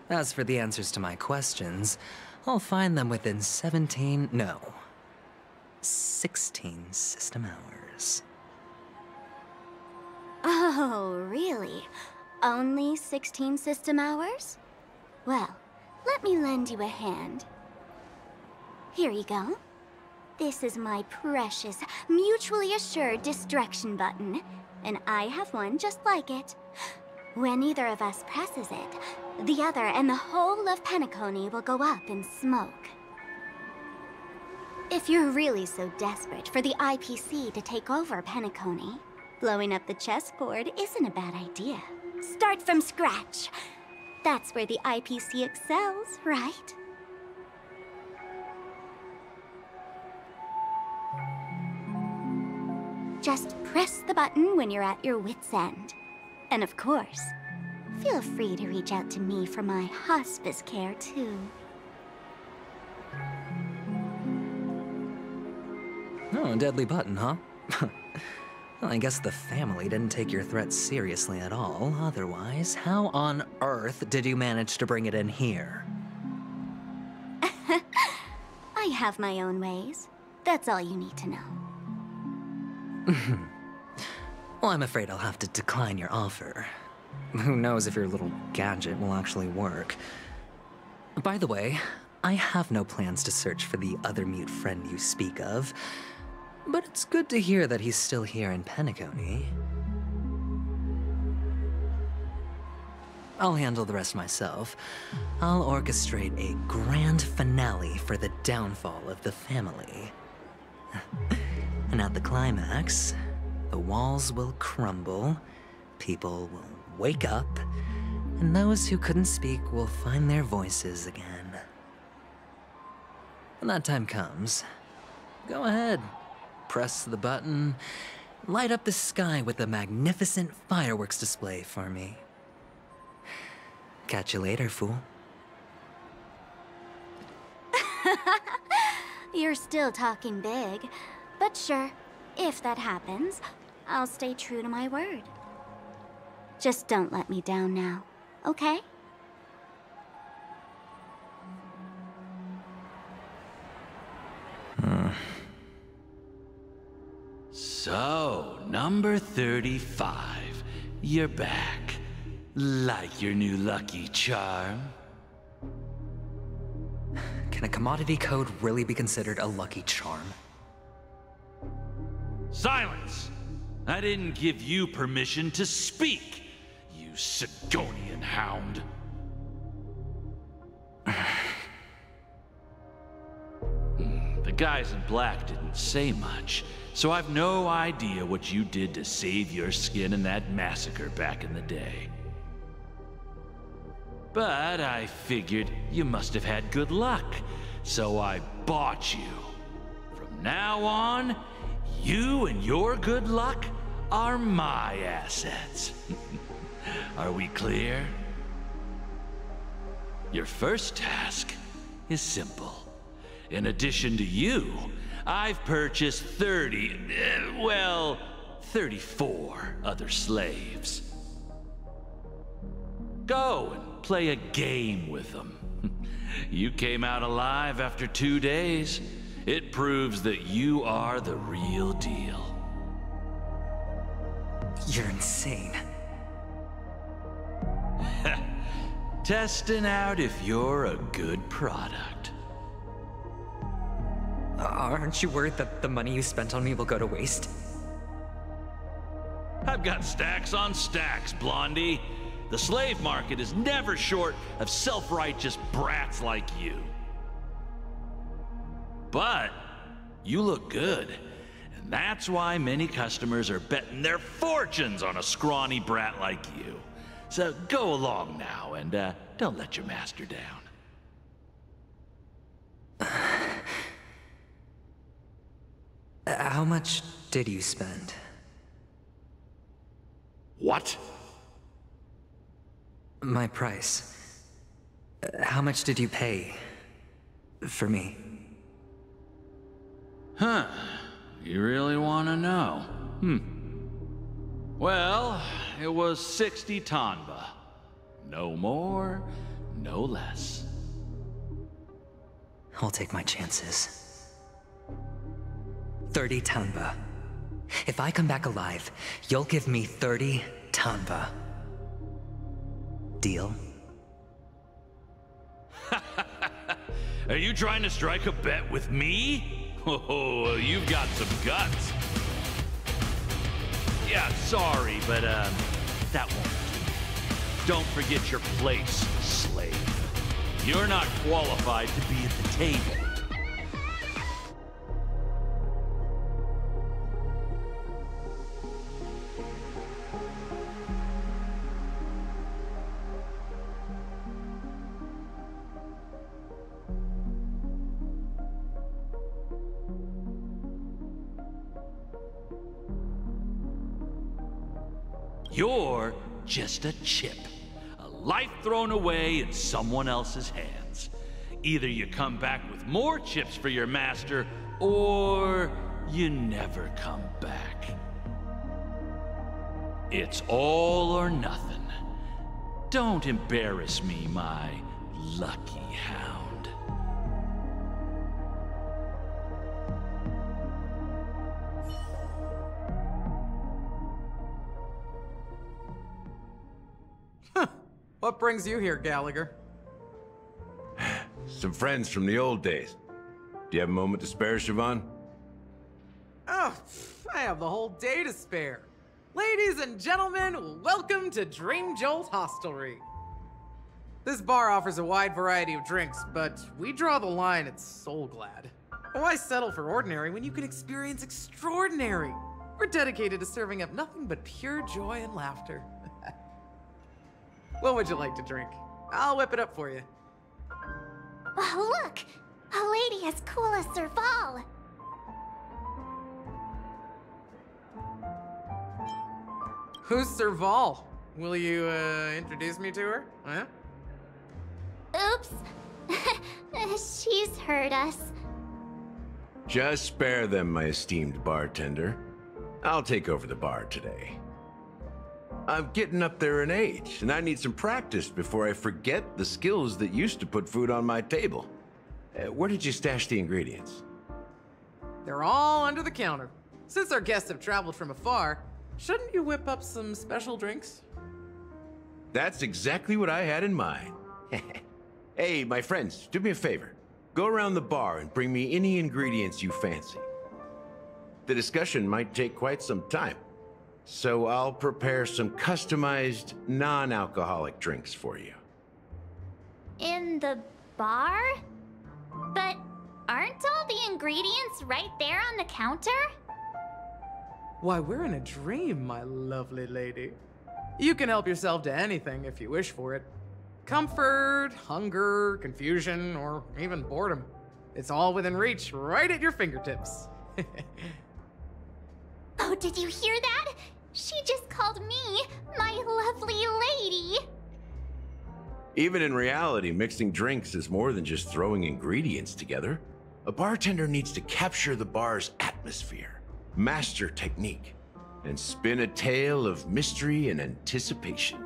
As for the answers to my questions, I'll find them within 16 system hours. Oh, really? Only 16 system hours? Well, let me lend you a hand. Here you go. This is my precious, mutually assured destruction button, and I have one just like it. When either of us presses it, the other and the whole of Penacony will go up in smoke. If you're really so desperate for the IPC to take over Penacony, blowing up the chessboard isn't a bad idea. Start from scratch. That's where the IPC excels, right? Just press the button when you're at your wit's end. And of course, feel free to reach out to me for my hospice care, too. Oh, a deadly button, huh? Well, I guess the family didn't take your threat seriously at all. Otherwise, how on earth did you manage to bring it in here? I have my own ways. That's all you need to know. Well, I'm afraid I'll have to decline your offer. Who knows if your little gadget will actually work. By the way, I have no plans to search for the other mute friend you speak of, but it's good to hear that he's still here in Penacony. I'll handle the rest myself. I'll orchestrate a grand finale for the downfall of the family. And at the climax, the walls will crumble, people will wake up, and those who couldn't speak will find their voices again. When that time comes, go ahead, press the button, light up the sky with a magnificent fireworks display for me. Catch you later, fool. You're still talking big. But sure, if that happens, I'll stay true to my word. Just don't let me down now, okay? So, number 35. You're back. Like your new lucky charm? Can Can a commodity code really be considered a lucky charm? Silence! I didn't give you permission to speak, you Sigonian hound. The guys in black didn't say much, so I've no idea what you did to save your skin in that massacre back in the day. But I figured you must have had good luck, so I bought you. From now on, you and your good luck are my assets. Are we clear? Your first task is simple. In addition to you, I've purchased 34 other slaves. Go and play a game with them. You came out alive after 2 days. It proves that you are the real deal. You're insane. Testing out if you're a good product. Aren't you worried that the money you spent on me will go to waste? I've got stacks on stacks, Blondie. The slave market is never short of self-righteous brats like you. But you look good, and that's why many customers are betting their fortunes on a scrawny brat like you. So go along now, and don't let your master down. How much did you spend? What? My price. How much did you pay for me? Huh. You really want to know? Well, it was 60 tanba. No more, no less. I'll take my chances. 30 tanba. If I come back alive, you'll give me 30 tanba. Deal? Are you trying to strike a bet with me? Oh, you've got some guts. Yeah, sorry, but that won't do. Don't forget your place, slave. You're not qualified to be at the table. You're just a chip. A life thrown away in someone else's hands. Either you come back with more chips for your master, or you never come back. It's all or nothing. Don't embarrass me, my lucky hound. What brings you here, Gallagher? Some friends from the old days. Do you have a moment to spare, Siobhan? Oh, I have the whole day to spare. Ladies and gentlemen, welcome to Dream Jolt Hostelry. This bar offers a wide variety of drinks, but we draw the line at Soul Glad. Why settle for ordinary when you can experience extraordinary? We're dedicated to serving up nothing but pure joy and laughter. What would you like to drink? I'll whip it up for you. Oh, look! A lady as cool as Serval! Who's Serval? Will you, introduce me to her? Huh? Oops. She's heard us. Just spare them, my esteemed bartender. I'll take over the bar today. I'm getting up there in age, and I need some practice before I forget the skills that used to put food on my table. Where did you stash the ingredients? They're all under the counter. Since our guests have traveled from afar, shouldn't you whip up some special drinks? That's exactly what I had in mind. Hey, my friends, do me a favor. Go around the bar and bring me any ingredients you fancy. The discussion might take quite some time, so I'll prepare some customized, non-alcoholic drinks for you. In the bar? But aren't all the ingredients right there on the counter? Why, we're in a dream, my lovely lady. You can help yourself to anything if you wish for it. Comfort, hunger, confusion, or even boredom. It's all within reach, right at your fingertips. Oh, did you hear that? She just called me my lovely lady. Even in reality, mixing drinks is more than just throwing ingredients together. A bartender needs to capture the bar's atmosphere, master technique, and spin a tale of mystery and anticipation.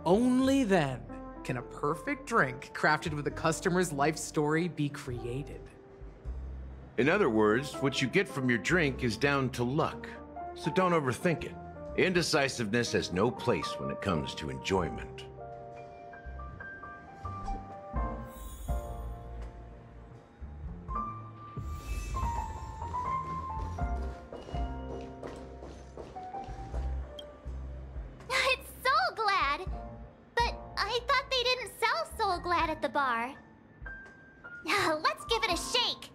Only then can a perfect drink crafted with a customer's life story be created. In other words, what you get from your drink is down to luck, so don't overthink it. Indecisiveness has no place when it comes to enjoyment. At the bar. Let's give it a shake.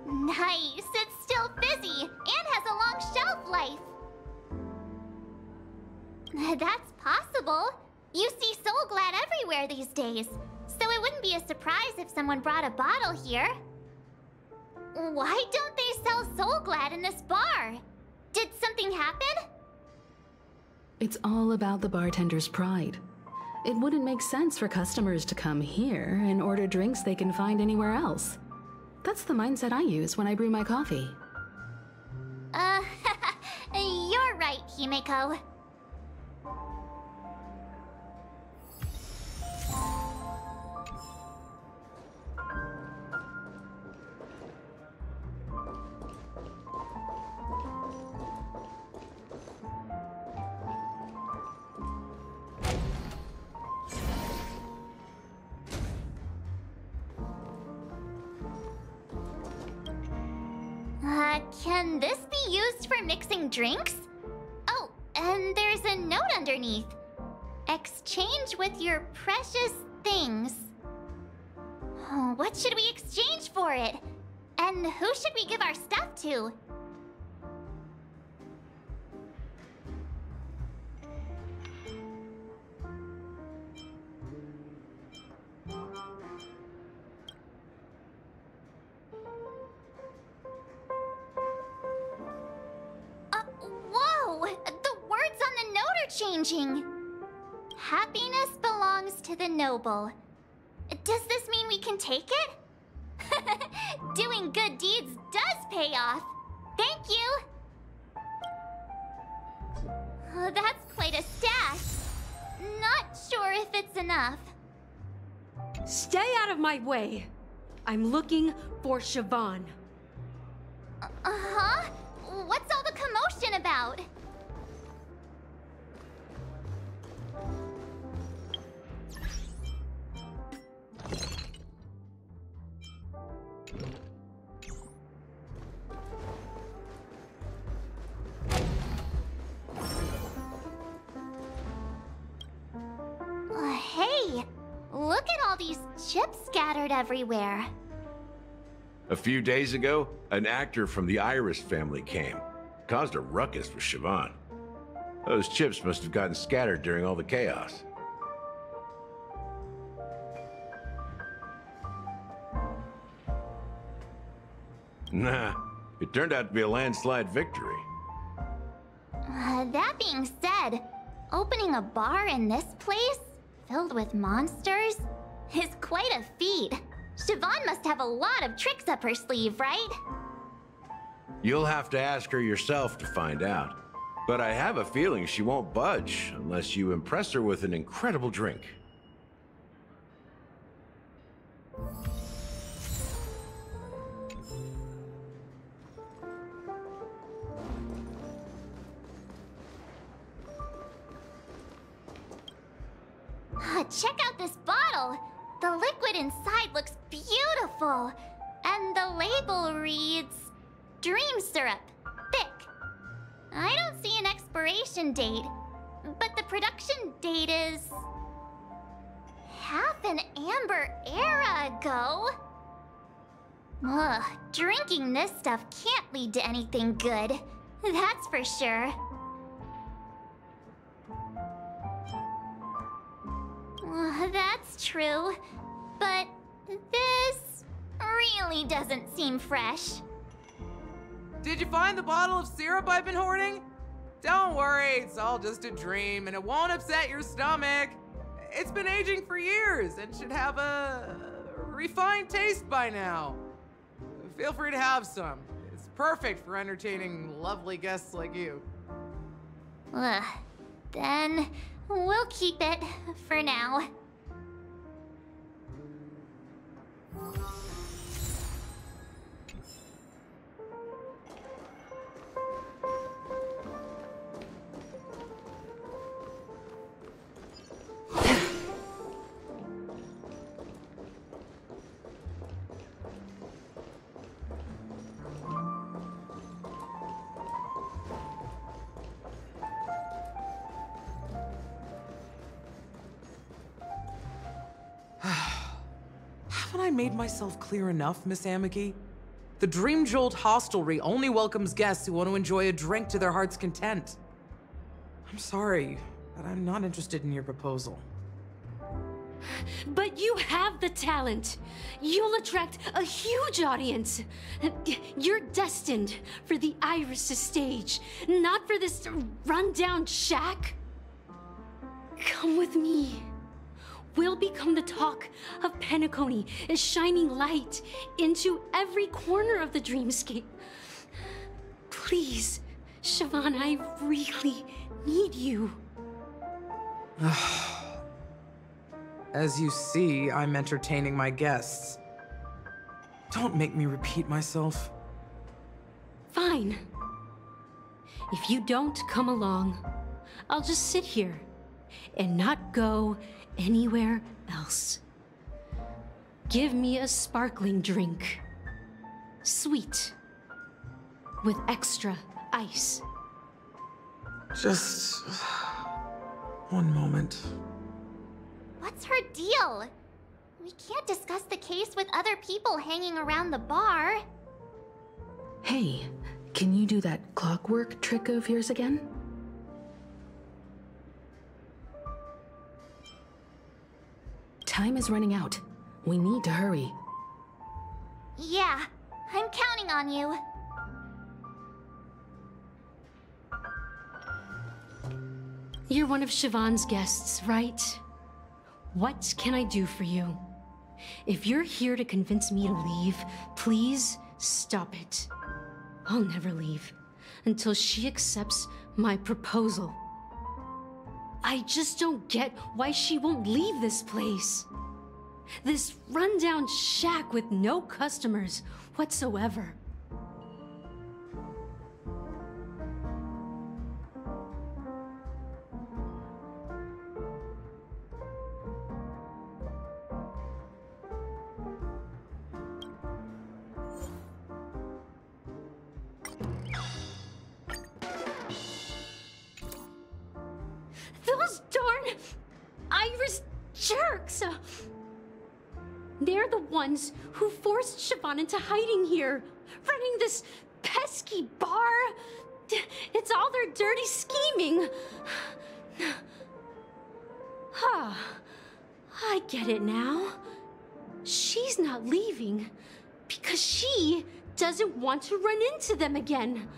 Nice, it's still fizzy and has a long shelf life. That's possible. You see Soul Glad everywhere these days, so it wouldn't be a surprise if someone brought a bottle here. Why don't they sell Soul Glad in this bar? Did something happen? It's all about the bartender's pride. It wouldn't make sense for customers to come here and order drinks they can find anywhere else. That's the mindset I use when I brew my coffee. You're right, Himeko. Can this be used for mixing drinks? Oh, and there's a note underneath. Exchange with your precious things. Oh, what should we exchange for it? And who should we give our stuff to? Changing. Happiness belongs to the noble. Does this mean we can take it? Doing good deeds does pay off. Thank you. Oh, that's quite a stash. Not sure if it's enough. Stay out of my way. I'm looking for Siobhan. Uh-huh? What's all the commotion about? Hey, look at all these chips scattered everywhere. A few days ago, an actor from the Iris family came. Caused a ruckus with Siobhan. Those chips must have gotten scattered during all the chaos. Nah, it turned out to be a landslide victory. That being said, opening a bar in this place, filled with monsters, is quite a feat. Siobhan must have a lot of tricks up her sleeve, right? You'll have to ask her yourself to find out. But I have a feeling she won't budge unless you impress her with an incredible drink. Check out this bottle! The liquid inside looks beautiful, and the label reads Dream Syrup, thick. I don't see an expiration date, but the production date is half an amber era ago. Ugh, drinking this stuff can't lead to anything good. That's for sure. That's true, but this really doesn't seem fresh. Did you find the bottle of syrup I've been hoarding? Don't worry, it's all just a dream and it won't upset your stomach. It's been aging for years and should have a refined taste by now. Feel free to have some. It's perfect for entertaining lovely guests like you. Ugh, then we'll keep it for now. Haven't I made myself clear enough, Miss Amiki? The Dream Jolt hostelry only welcomes guests who want to enjoy a drink to their heart's content. I'm sorry, but I'm not interested in your proposal. But you have the talent. You'll attract a huge audience. You're destined for the Iris' stage, not for this rundown shack. Come with me. We'll become the talk of Penacony, a shining light into every corner of the dreamscape. Please, Siobhan, I really need you. As you see, I'm entertaining my guests. Don't make me repeat myself. Fine. If you don't come along, I'll just sit here and not go anywhere else. Give me a sparkling drink. Sweet. With extra ice. Just one moment. What's her deal? We can't discuss the case with other people hanging around the bar. Hey, can you do that clockwork trick of yours again? Time is running out. We need to hurry. Yeah, I'm counting on you. You're one of Siobhan's guests, right? What can I do for you? If you're here to convince me to leave, please stop it. I'll never leave until she accepts my proposal. I just don't get why she won't leave this place. This rundown shack with no customers whatsoever. Those darn Iris jerks! They're the ones who forced Siobhan into hiding here, running this pesky bar. It's all their dirty scheming. Huh. I get it now. She's not leaving because she doesn't want to run into them again.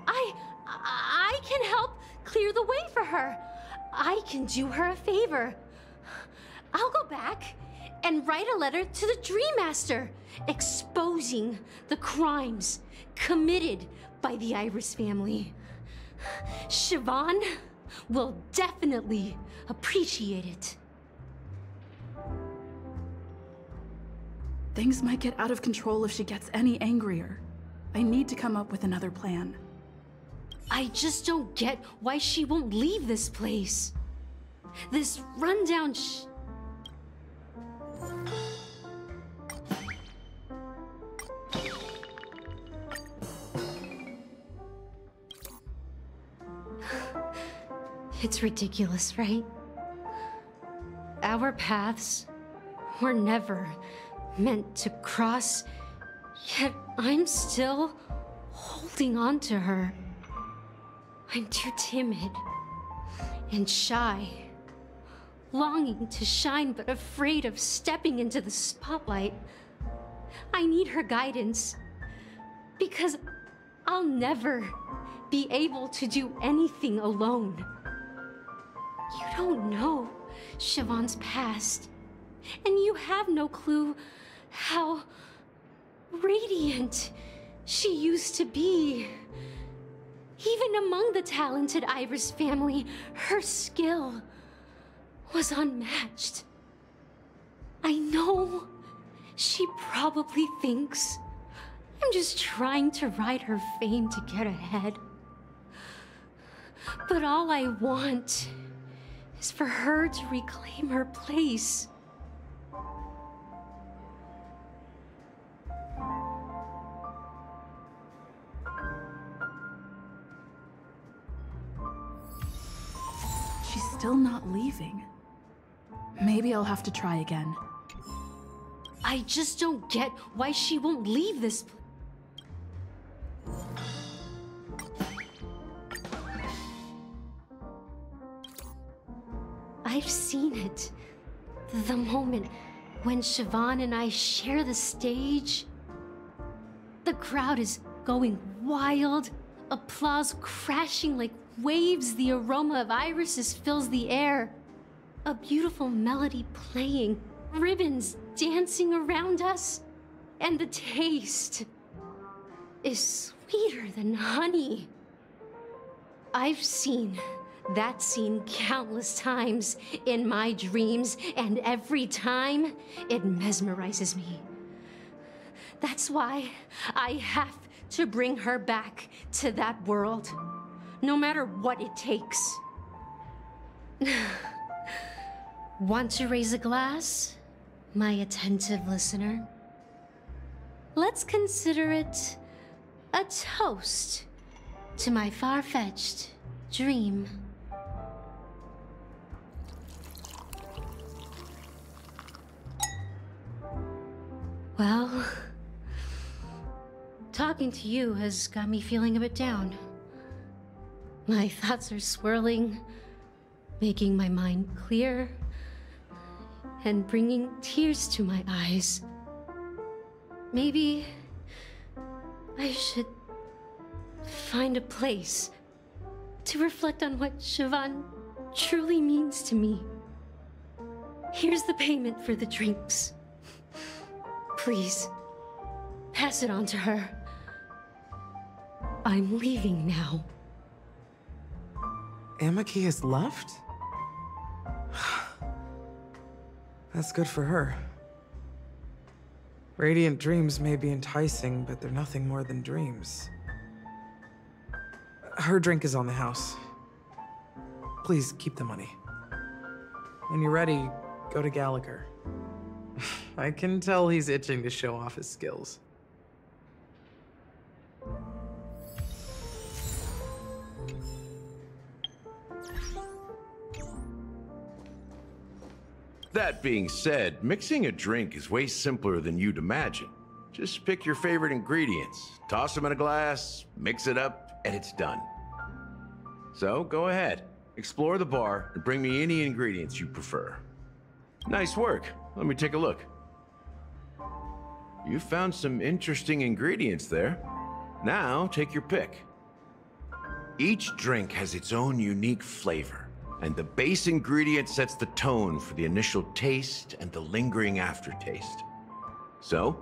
I can help clear the way for her. I can do her a favor. I'll go back and write a letter to the Dream Master exposing the crimes committed by the Iris family. Siobhan will definitely appreciate it. Things might get out of control if she gets any angrier. I need to come up with another plan. I just don't get why she won't leave this place. This rundown It's ridiculous, right? Our paths were never meant to cross, yet I'm still holding on to her. I'm too timid and shy, longing to shine but afraid of stepping into the spotlight. I need her guidance, because I'll never be able to do anything alone. You don't know Siobhan's past, and you have no clue how radiant she used to be. Even among the talented Iris family, her skill was unmatched. I know she probably thinks I'm just trying to ride her fame to get ahead. But all I want is for her to reclaim her place. She's still not leaving. Maybe I'll have to try again. I just don't get why she won't leave this place. I've seen it. The moment when Siobhan and I share the stage. The crowd is going wild, applause crashing like waves, the aroma of irises fills the air. A beautiful melody playing, ribbons dancing around us, and the taste is sweeter than honey. I've seen that scene countless times in my dreams, and every time it mesmerizes me. That's why I have to bring her back to that world, no matter what it takes. Want to raise a glass, my attentive listener? Let's consider it a toast to my far-fetched dream. Well, talking to you has got me feeling a bit down. My thoughts are swirling, making my mind clear, and bringing tears to my eyes. Maybe I should find a place to reflect on what Siobhan truly means to me. Here's the payment for the drinks. Please, pass it on to her. I'm leaving now. Amaki has left? That's good for her. Radiant dreams may be enticing, but they're nothing more than dreams. Her drink is on the house. Please keep the money. When you're ready, go to Gallagher. I can tell he's itching to show off his skills. That being said, mixing a drink is way simpler than you'd imagine. Just pick your favorite ingredients, toss them in a glass, mix it up, and it's done. So go ahead, explore the bar, and bring me any ingredients you prefer. Nice work. Let me take a look. You found some interesting ingredients there. Now, take your pick. Each drink has its own unique flavor, and the base ingredient sets the tone for the initial taste and the lingering aftertaste. So,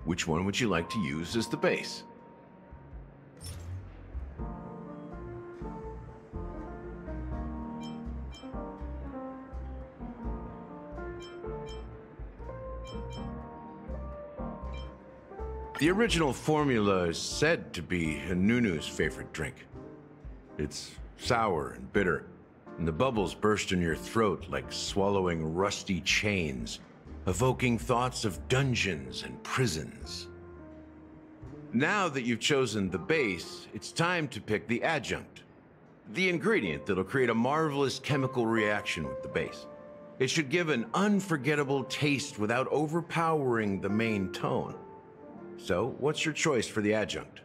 which one would you like to use as the base? The original formula is said to be Nunu's favorite drink. It's sour and bitter, and the bubbles burst in your throat like swallowing rusty chains, evoking thoughts of dungeons and prisons. Now that you've chosen the base, it's time to pick the adjunct. The ingredient that'll create a marvelous chemical reaction with the base. It should give an unforgettable taste without overpowering the main tone. So, what's your choice for the adjunct?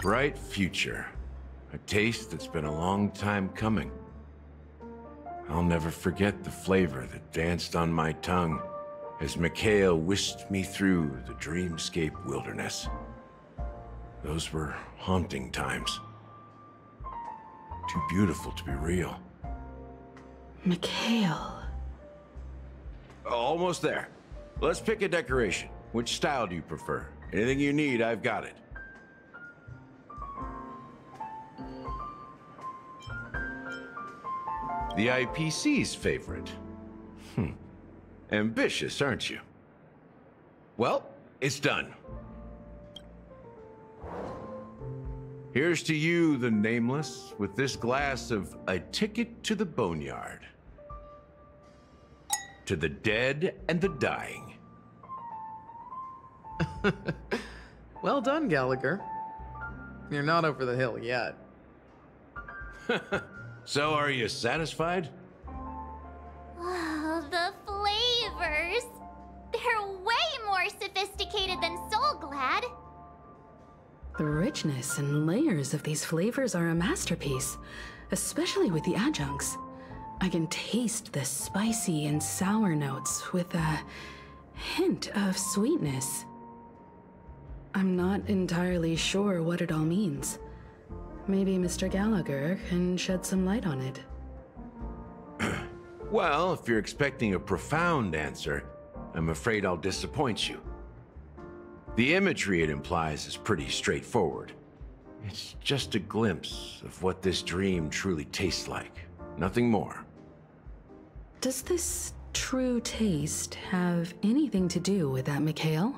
Bright future. A taste that's been a long time coming. I'll never forget the flavor that danced on my tongue as Mikhail whisked me through the dreamscape wilderness. Those were haunting times. Too beautiful to be real. Mikhail. Almost there. Let's pick a decoration. Which style do you prefer? Anything you need, I've got it. The IPC's favorite. Ambitious, aren't you? Well, it's done. Here's to you, the Nameless, with this glass of A Ticket to the Boneyard. To the dead and the dying. Well done, Gallagher. You're not over the hill yet. So, are you satisfied? Oh, the flavors! They're way more sophisticated than Soulglad. The richness and layers of these flavors are a masterpiece, especially with the adjuncts. I can taste the spicy and sour notes with a hint of sweetness. I'm not entirely sure what it all means. Maybe Mr. Gallagher can shed some light on it. Well, if you're expecting a profound answer, I'm afraid I'll disappoint you. The imagery it implies is pretty straightforward. It's just a glimpse of what this dream truly tastes like. Nothing more. Does this true taste have anything to do with that, Mikhail?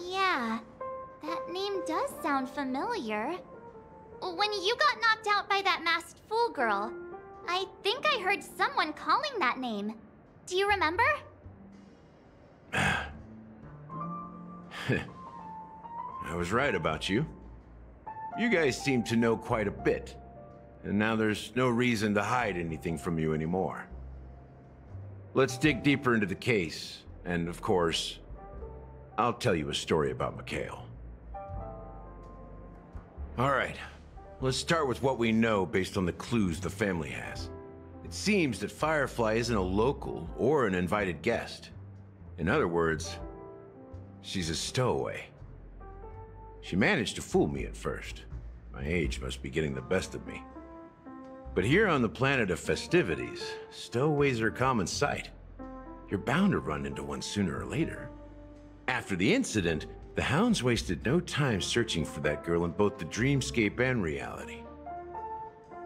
Yeah, that name does sound familiar. When you got knocked out by that masked fool girl, I think I heard someone calling that name. Do you remember? I was right about you. You guys seem to know quite a bit, and now there's no reason to hide anything from you anymore. Let's dig deeper into the case, and of course, I'll tell you a story about Mikhail. All right, let's start with what we know based on the clues the family has. It seems that Firefly isn't a local or an invited guest. In other words, she's a stowaway. She managed to fool me at first. My age must be getting the best of me. But here on the planet of festivities, stowaways are a common sight. You're bound to run into one sooner or later. After the incident, the hounds wasted no time searching for that girl in both the dreamscape and reality.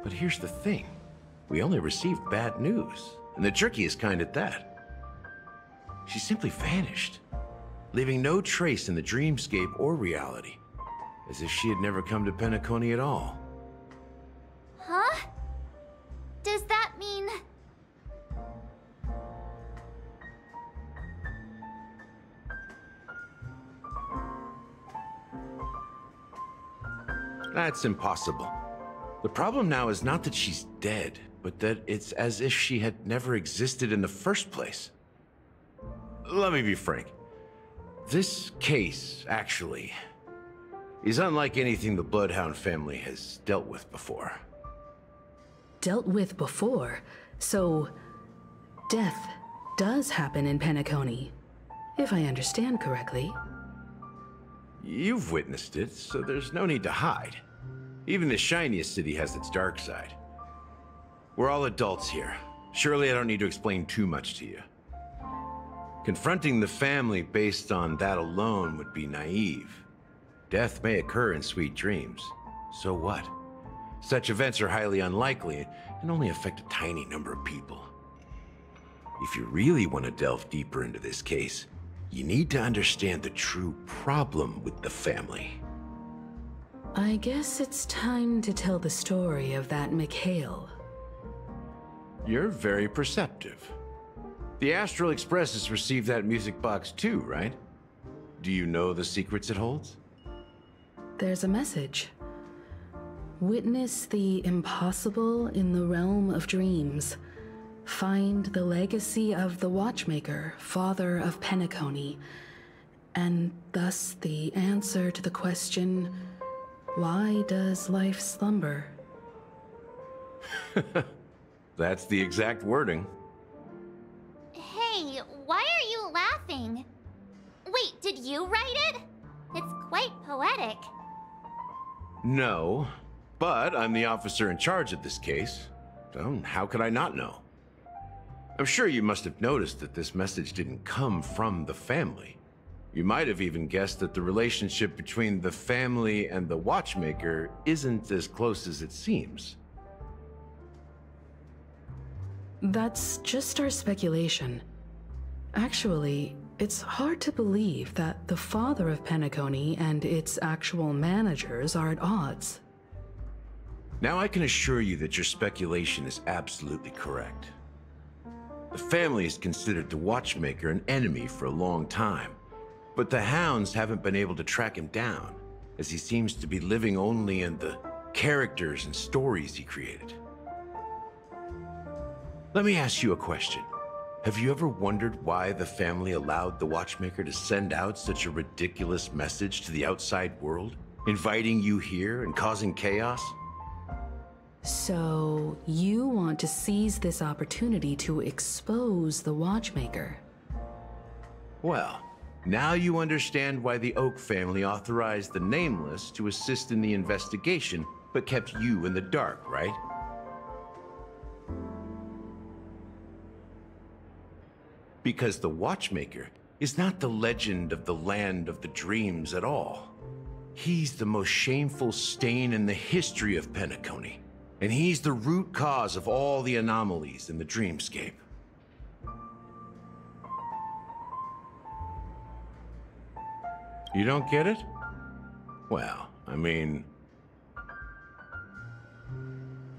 But here's the thing. We only received bad news, and the trickiest kind at that. She simply vanished, leaving no trace in the dreamscape or reality, as if she had never come to Penacony at all. Huh? Does that mean... That's impossible. The problem now is not that she's dead, but that it's as if she had never existed in the first place. Let me be frank. This case, actually, is unlike anything the Bloodhound family has dealt with before. Dealt with before? So, death does happen in Penacony, if I understand correctly. You've witnessed it, so there's no need to hide. Even the shiniest city has its dark side. We're all adults here. Surely I don't need to explain too much to you. Confronting the family based on that alone would be naive. Death may occur in sweet dreams. So what? Such events are highly unlikely and only affect a tiny number of people. If you really want to delve deeper into this case, you need to understand the true problem with the family. I guess it's time to tell the story of that Mikhail. You're very perceptive. The Astral Express has received that music box too, right? Do you know the secrets it holds? There's a message. Witness the impossible in the realm of dreams. Find the legacy of the Watchmaker, father of Penacony, and thus the answer to the question, why does life slumber? That's the exact wording. Hey, why are you laughing? Wait, did you write it? It's quite poetic. No, but I'm the officer in charge of this case, so how could I not know? I'm sure you must have noticed that this message didn't come from the family. You might have even guessed that the relationship between the family and the Watchmaker isn't as close as it seems. That's just our speculation. Actually, it's hard to believe that the father of Penacony and its actual managers are at odds. Now I can assure you that your speculation is absolutely correct. The family has considered the Watchmaker an enemy for a long time, but the Hounds haven't been able to track him down, as he seems to be living only in the characters and stories he created. Let me ask you a question. Have you ever wondered why the family allowed the Watchmaker to send out such a ridiculous message to the outside world, inviting you here and causing chaos? So, you want to seize this opportunity to expose the Watchmaker? Well, now you understand why the Oak family authorized the Nameless to assist in the investigation, but kept you in the dark, right? Because the Watchmaker is not the legend of the land of the dreams at all. He's the most shameful stain in the history of Penacony, and he's the root cause of all the anomalies in the dreamscape. You don't get it? Well, I mean...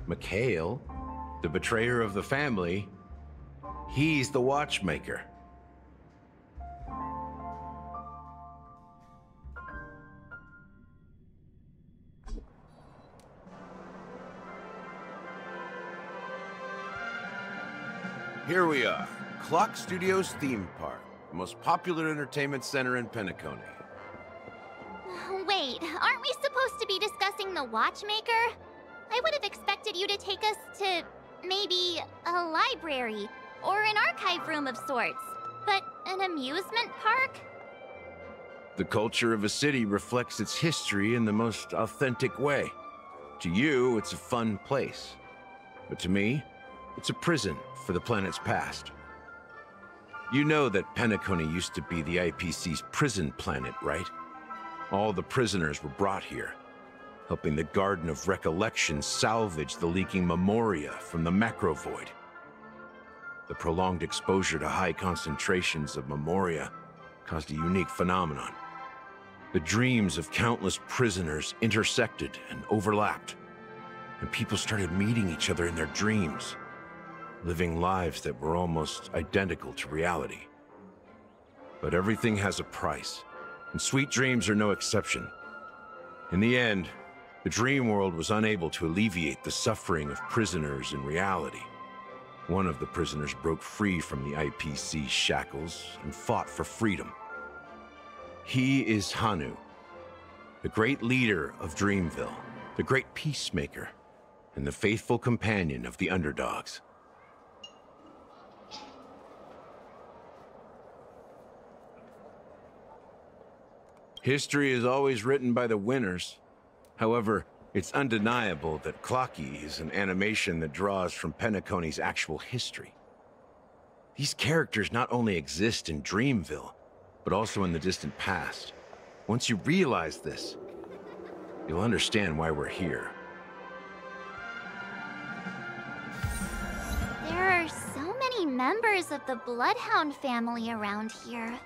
Mikhail, the betrayer of the family, he's the Watchmaker. Here we are, Clock Studios theme park, the most popular entertainment center in Penacony. Wait, aren't we supposed to be discussing the Watchmaker? I would have expected you to take us to, maybe, a library, or an archive room of sorts. But an amusement park? The culture of a city reflects its history in the most authentic way. To you, it's a fun place. But to me, it's a prison for the planet's past. You know that Penacony used to be the IPC's prison planet, right? All the prisoners were brought here, helping the Garden of Recollection salvage the leaking memoria from the macro void. The prolonged exposure to high concentrations of memoria caused a unique phenomenon. The dreams of countless prisoners intersected and overlapped, and people started meeting each other in their dreams, living lives that were almost identical to reality. But everything has a price, and sweet dreams are no exception. In the end, the dream world was unable to alleviate the suffering of prisoners in reality. One of the prisoners broke free from the IPC's shackles and fought for freedom. He is Hanu, the great leader of Dreamville, the great peacemaker, and the faithful companion of the underdogs. History is always written by the winners. However, it's undeniable that Clocky is an animation that draws from Penacony's actual history. These characters not only exist in Dreamville, but also in the distant past. Once you realize this, you'll understand why we're here. There are so many members of the Bloodhound family around here.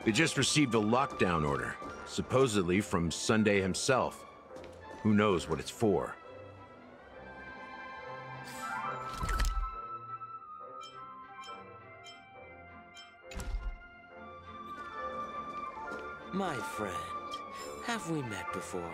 They just received a lockdown order, supposedly from Sunday himself. Who knows what it's for? My friend, have we met before?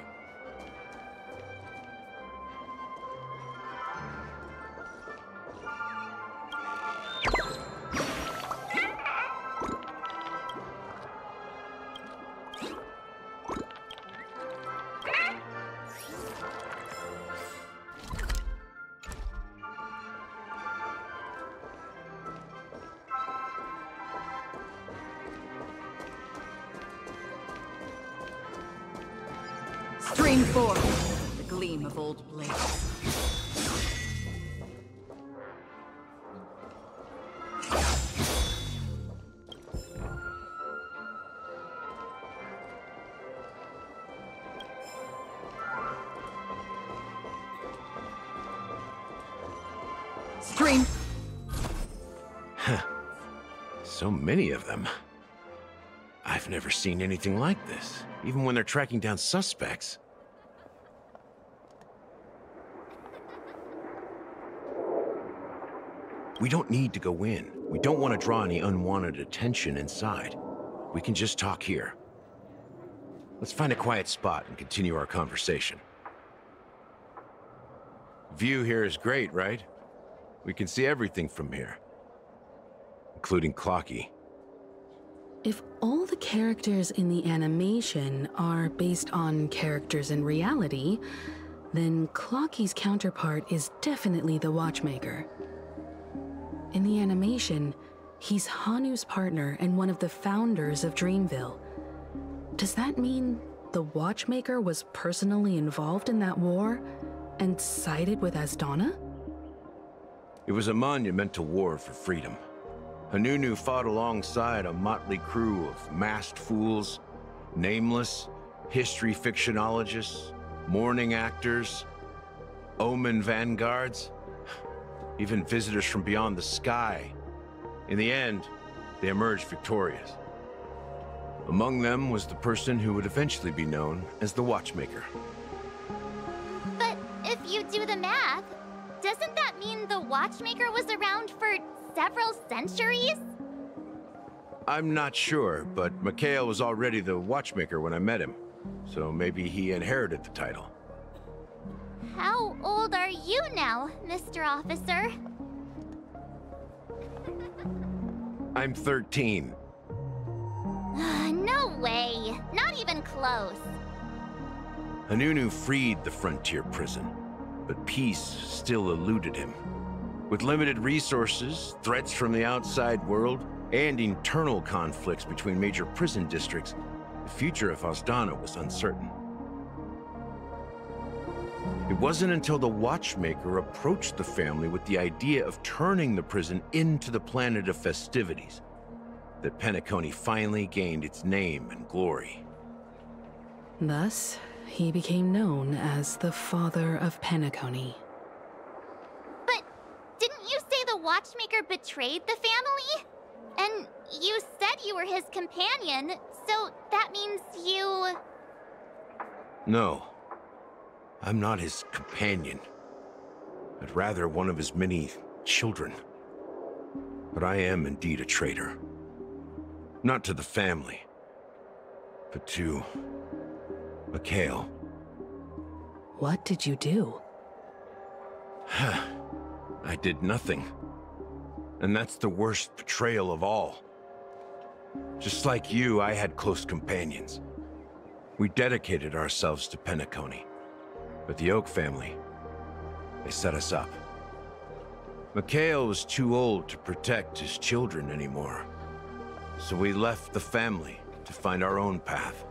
Stream forth, the gleam of old blades. Stream. So many of them. I've never seen anything like this, even when they're tracking down suspects. We don't need to go in. We don't want to draw any unwanted attention inside. We can just talk here. Let's find a quiet spot and continue our conversation. View here is great, right? We can see everything from here, including Clocky. If all the characters in the animation are based on characters in reality, then Clocky's counterpart is definitely the Watchmaker. In the animation, he's Hanu's partner and one of the founders of Dreamville. Does that mean the Watchmaker was personally involved in that war and sided with Asdana? It was a monumental war for freedom. Hanunu fought alongside a motley crew of masked fools, nameless, history fictionologists, mourning actors, omen vanguards, even visitors from beyond the sky. In the end, they emerged victorious. Among them was the person who would eventually be known as the Watchmaker. But if you do the math, doesn't that mean the Watchmaker was around for several centuries? I'm not sure, but Mikhail was already the Watchmaker when I met him, so maybe he inherited the title. How old are you now, Mr. Officer? I'm 13. No way. Not even close. Hanunu freed the frontier prison, but peace still eluded him. With limited resources, threats from the outside world, and internal conflicts between major prison districts, the future of Asdana was uncertain. It wasn't until the Watchmaker approached the family with the idea of turning the prison into the planet of festivities that Penacony finally gained its name and glory. Thus, he became known as the Father of Penacony. But didn't you say the Watchmaker betrayed the family? And you said you were his companion, so that means you... No. I'm not his companion, but rather one of his many children. But I am indeed a traitor. Not to the family, but to Mikhail. What did you do? I did nothing. And that's the worst betrayal of all. Just like you, I had close companions. We dedicated ourselves to Penacony. But the Oak family, they set us up. Mikhail was too old to protect his children anymore. So we left the family to find our own path.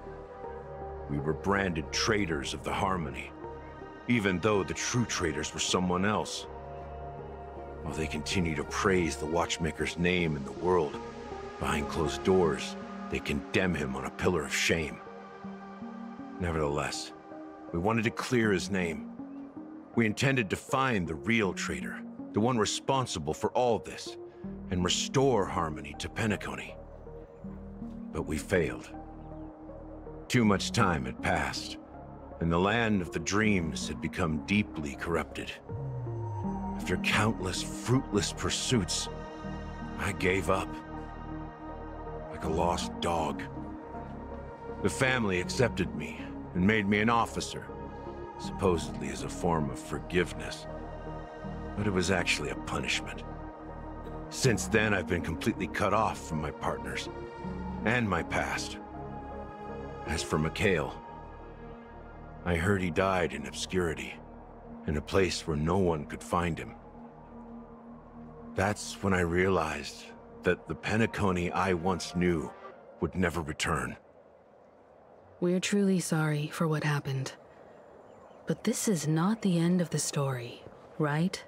We were branded traitors of the Harmony, even though the true traitors were someone else. While they continue to praise the Watchmaker's name in the world, behind closed doors, they condemn him on a pillar of shame. Nevertheless, we wanted to clear his name. We intended to find the real traitor, the one responsible for all this, and restore harmony to Penacony. But we failed. Too much time had passed, and the land of the dreams had become deeply corrupted. After countless fruitless pursuits, I gave up. Like a lost dog. The family accepted me and made me an officer, supposedly as a form of forgiveness. But it was actually a punishment. Since then, I've been completely cut off from my partners and my past. As for Mikhail, I heard he died in obscurity, in a place where no one could find him. That's when I realized that the Penacony I once knew would never return. We're truly sorry for what happened. But this is not the end of the story, right?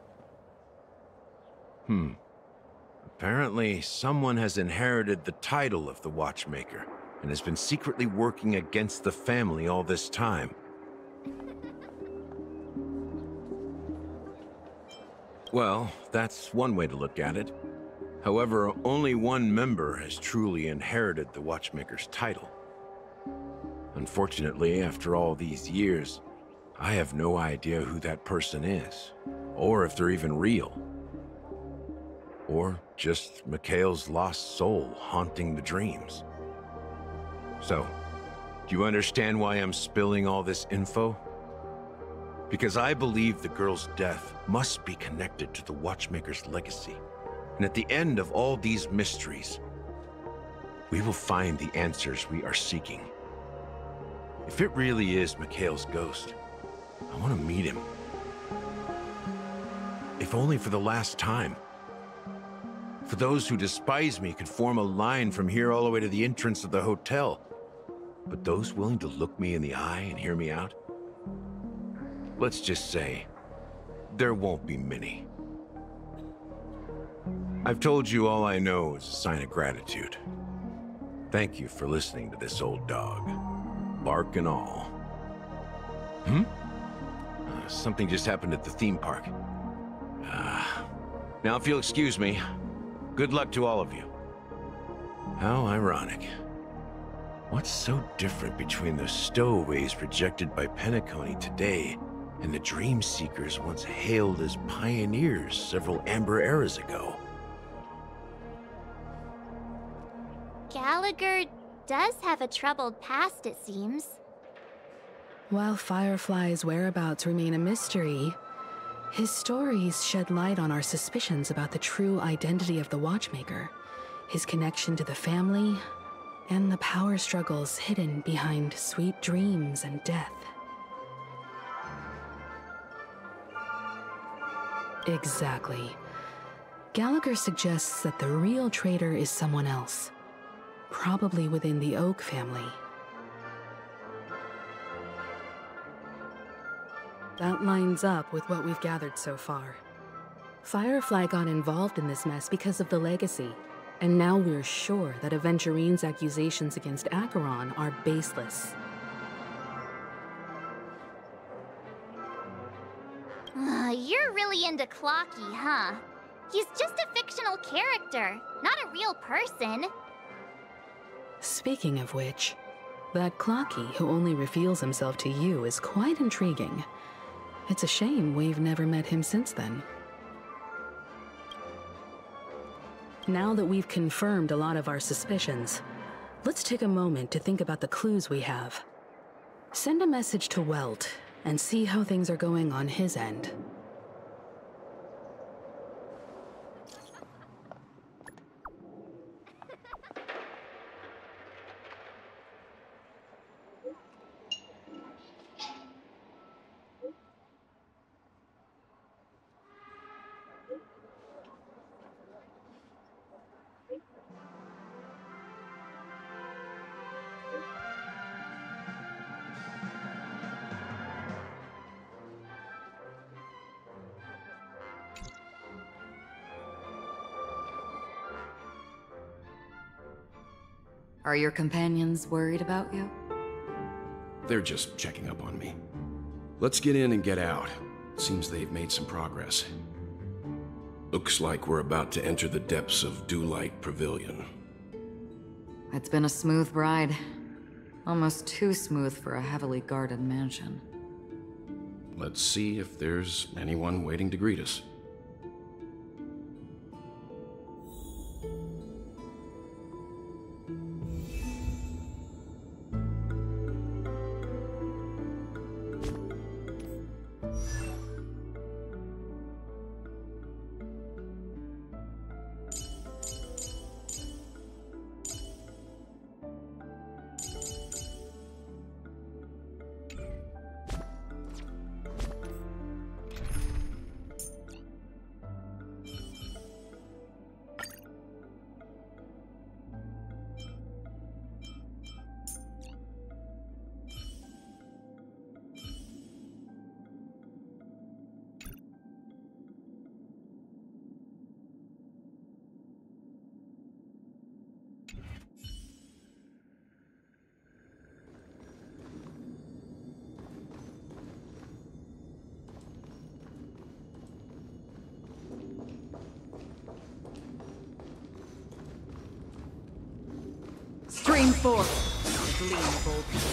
Apparently, someone has inherited the title of the Watchmaker and has been secretly working against the family all this time. Well, that's one way to look at it. However, only one member has truly inherited the Watchmaker's title. Unfortunately, after all these years, I have no idea who that person is, or if they're even real. Or just Mikhail's lost soul haunting the dreams. So, do you understand why I'm spilling all this info? Because I believe the girl's death must be connected to the Watchmaker's legacy. And at the end of all these mysteries, we will find the answers we are seeking. If it really is Mikhail's ghost, I want to meet him. If only for the last time. For those who despise me could form a line from here all the way to the entrance of the hotel. But those willing to look me in the eye and hear me out? Let's just say, there won't be many. I've told you all I know is a sign of gratitude. Thank you for listening to this old dog. Bark and all. Something just happened at the theme park. Now if you'll excuse me, good luck to all of you. How ironic. What's so different between the stowaways rejected by Penacony today and the dream seekers once hailed as pioneers several Amber eras ago? Gallagher does have a troubled past, it seems. While Firefly's whereabouts remain a mystery, his stories shed light on our suspicions about the true identity of the Watchmaker, his connection to the family, and the power struggles hidden behind sweet dreams and death. Exactly. Gallagher suggests that the real traitor is someone else, probably within the Oak family. That lines up with what we've gathered so far. Firefly got involved in this mess because of the legacy, and now we're sure that Aventurine's accusations against Acheron are baseless. You're really into Clocky, huh? He's just a fictional character, not a real person. Speaking of which, that Clocky who only reveals himself to you is quite intriguing. It's a shame we've never met him since then. Now that we've confirmed a lot of our suspicions, let's take a moment to think about the clues we have. Send a message to Welt and see how things are going on his end. Are your companions worried about you? They're just checking up on me. Let's get in and get out. Seems they've made some progress. Looks like we're about to enter the depths of Dewlight Pavilion. It's been a smooth ride. Almost too smooth for a heavily guarded mansion. Let's see if there's anyone waiting to greet us. Stream forth, gleamful.